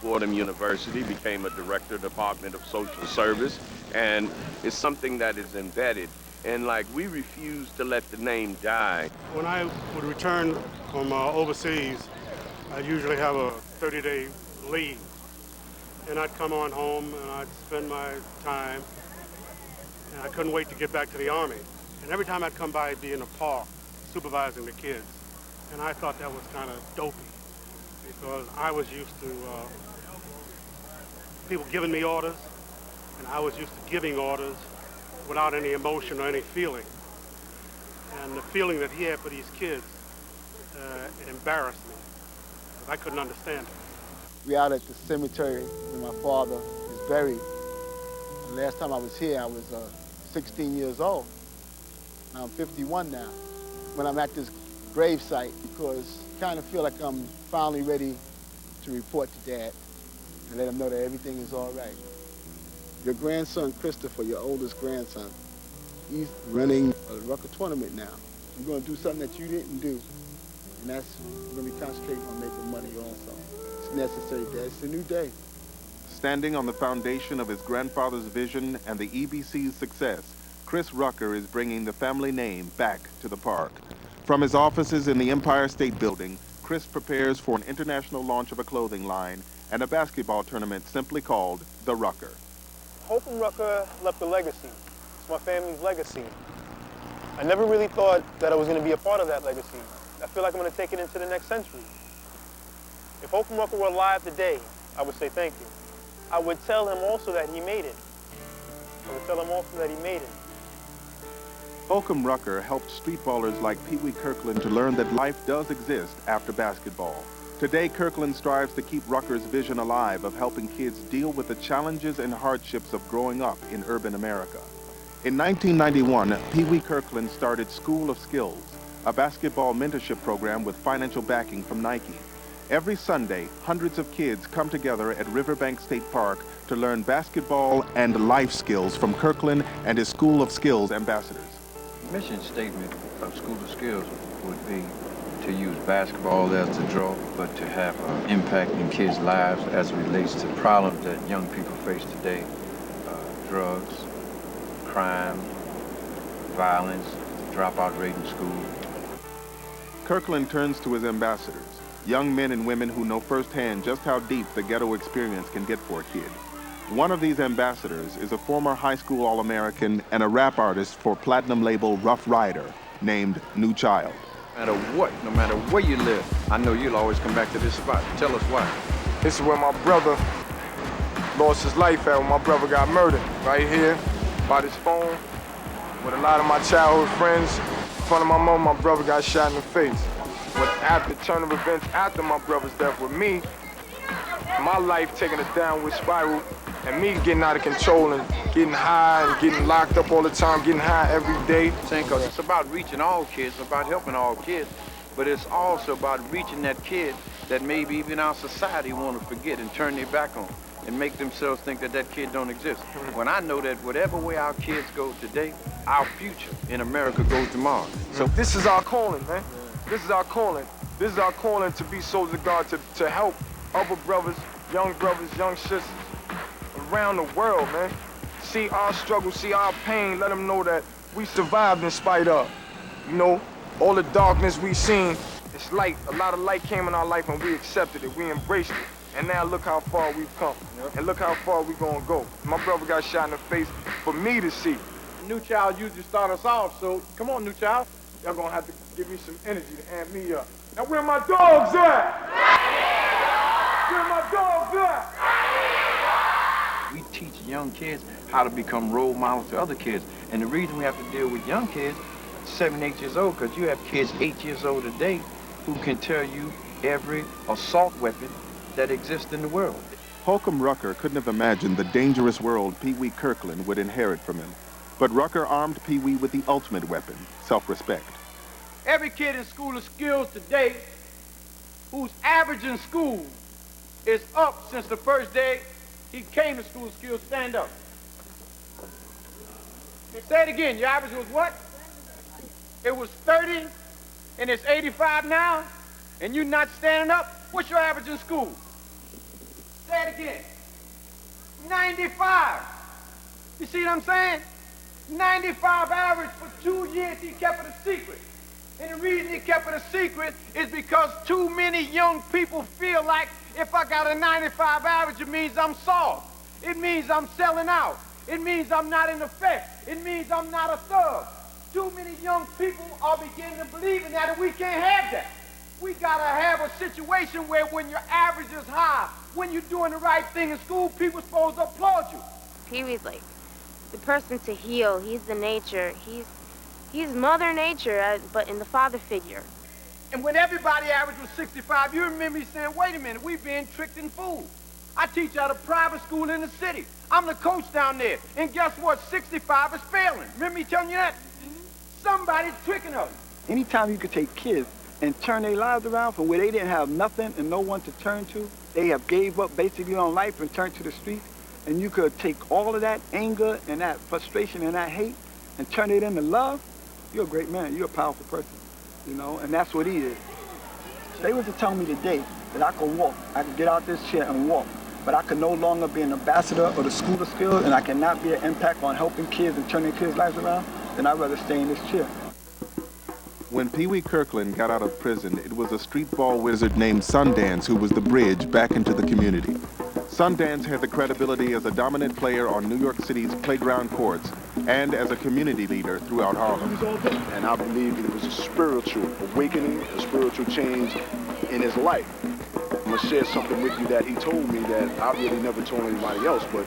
Fordham University, became a director of the Department of Social Service. And it's something that is embedded. And like, we refuse to let the name die. When I would return from overseas, I usually have a 30-day leave. And I'd come on home and I'd spend my time. And I couldn't wait to get back to the Army. And every time I'd come by, I'd be in the park supervising the kids. And I thought that was kind of dopey because I was used to people giving me orders, and I was used to giving orders without any emotion or any feeling. And the feeling that he had for these kids, it embarrassed me. I couldn't understand it. We out at the cemetery where my father is buried. The last time I was here, I was 16 years old. Now I'm 51 now. When I'm at this grave site, because I kind of feel like I'm finally ready to report to Dad and let him know that everything is all right. Your grandson, Christopher, your oldest grandson, he's running a Rucker tournament now. You're going to do something that you didn't do, and that's, we're going to be concentrating on making money also. It's necessary, Dad. It's a new day. Standing on the foundation of his grandfather's vision and the EBC's success, Chris Rucker is bringing the family name back to the park. From his offices in the Empire State Building, Chris prepares for an international launch of a clothing line and a basketball tournament simply called the Rucker. Holcomb Rucker left a legacy. It's my family's legacy. I never really thought that I was going to be a part of that legacy. I feel like I'm going to take it into the next century. If Holcomb Rucker were alive today, I would say thank you. I would tell him also that he made it. I would tell him also that he made it. Holcomb Rucker helped streetballers like Pee Wee Kirkland to learn that life does exist after basketball. Today, Kirkland strives to keep Rucker's vision alive of helping kids deal with the challenges and hardships of growing up in urban America. In 1991, Pee Wee Kirkland started School of Skills, a basketball mentorship program with financial backing from Nike. Every Sunday, hundreds of kids come together at Riverbank State Park to learn basketball and life skills from Kirkland and his School of Skills ambassadors. The mission statement of School of Skills would be to use basketball as the draw, but to have an impact in kids' lives as it relates to problems that young people face today. Drugs, crime, violence, dropout rate in school. Kirkland turns to his ambassadors, young men and women who know firsthand just how deep the ghetto experience can get for a kid. One of these ambassadors is a former high school All-American and a rap artist for platinum label Rough Rider named New Child. No matter what, no matter where you live, I know you'll always come back to this spot. Tell us why. This is where my brother lost his life at, when my brother got murdered. Right here, by this phone, with a lot of my childhood friends. In front of my mom, my brother got shot in the face. But after the turn of events, after my brother's death with me, my life taking a downward spiral, and me getting out of control and getting high and getting locked up all the time, getting high every day. Because it's about reaching all kids, it's about helping all kids, but it's also about reaching that kid that maybe even our society want to forget and turn their back on and make themselves think that that kid don't exist. When I know that whatever way our kids go today, our future in America goes tomorrow. So this is our calling, man. This is our calling. This is our calling to be soldiers of God, to help other brothers, young sisters around the world, man. See our struggle, see our pain, let them know that we survived in spite of. You know, all the darkness we seen, it's light. A lot of light came in our life and we accepted it, we embraced it. And now look how far we've come. And look how far we're gonna go. My brother got shot in the face for me to see. New Child usually start us off, so come on, New Child. Y'all gonna have to give me some energy to amp me up. Now where my dogs at? Where my dogs at? We teach young kids how to become role models to other kids. And the reason we have to deal with young kids, 7, 8 years old, because you have kids 8 years old today who can tell you every assault weapon that exists in the world. Holcomb Rucker couldn't have imagined the dangerous world Pee Wee Kirkland would inherit from him. But Rucker armed Pee Wee with the ultimate weapon, self-respect. Every kid in School of Skills today whose average in school is up since the first day he came to School of Skills, stand up. Say it again, your average was what? It was 30 and it's 85 now and you're not standing up? What's your average in school? Say it again. 95. You see what I'm saying? 95 average for 2 years he kept it a secret. And the reason he kept it a secret is because too many young people feel like if I got a 95 average, it means I'm soft. It means I'm selling out. It means I'm not in effect. It means I'm not a thug. Too many young people are beginning to believe in that, and we can't have that. We gotta have a situation where when your average is high, when you're doing the right thing in school, people are supposed to applaud you. Pee Wee's like the person to heal. He's the nature. He's Mother Nature, but in the father figure. And when everybody average was 65, you remember me saying, wait a minute, we being tricked and fooled. I teach at a private school in the city. I'm the coach down there. And guess what? 65 is failing. Remember me telling you that? Somebody's tricking us. Anytime you could take kids and turn their lives around from where they didn't have nothing and no one to turn to, they have gave up basically on life and turned to the streets, and you could take all of that anger and that frustration and that hate and turn it into love, you're a great man. You're a powerful person, you know, and that's what he is. They was to tell me today that I could walk, I could get out this chair and walk, but I could no longer be an ambassador of the School of Skills and I cannot be an impact on helping kids and turning kids' lives around, then I'd rather stay in this chair. When Pee Wee Kirkland got out of prison, it was a streetball wizard named Sundance who was the bridge back into the community. Sundance had the credibility as a dominant player on New York City's playground courts and as a community leader throughout Harlem. And I believe that it was a spiritual awakening, a spiritual change in his life. I'm gonna share something with you that he told me that I really never told anybody else, but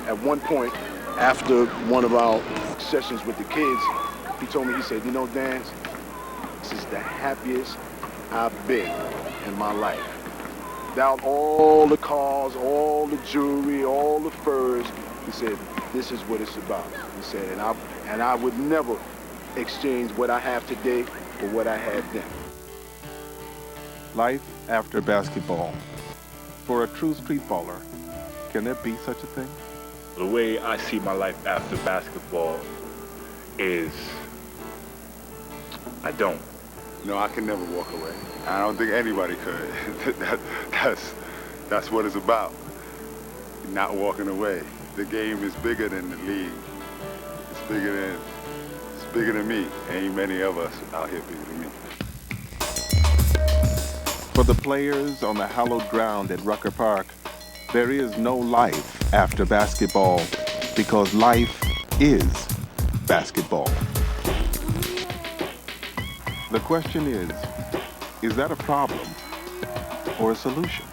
at one point, after one of our sessions with the kids, he told me, he said, you know, Dance, this is the happiest I've been in my life. Without all the cars, all the jewelry, all the furs, he said, this is what it's about. He said, and I would never exchange what I have today for what I had then. Life after basketball. For a true streetballer, can there be such a thing? The way I see my life after basketball is, I don't. No, I can never walk away. I don't think anybody could. That's what it's about. Not walking away. The game is bigger than the league. It's bigger than me. Ain't many of us out here bigger than me. For the players on the hallowed ground at Rucker Park, there is no life after basketball because life is basketball. The question is that a problem or a solution?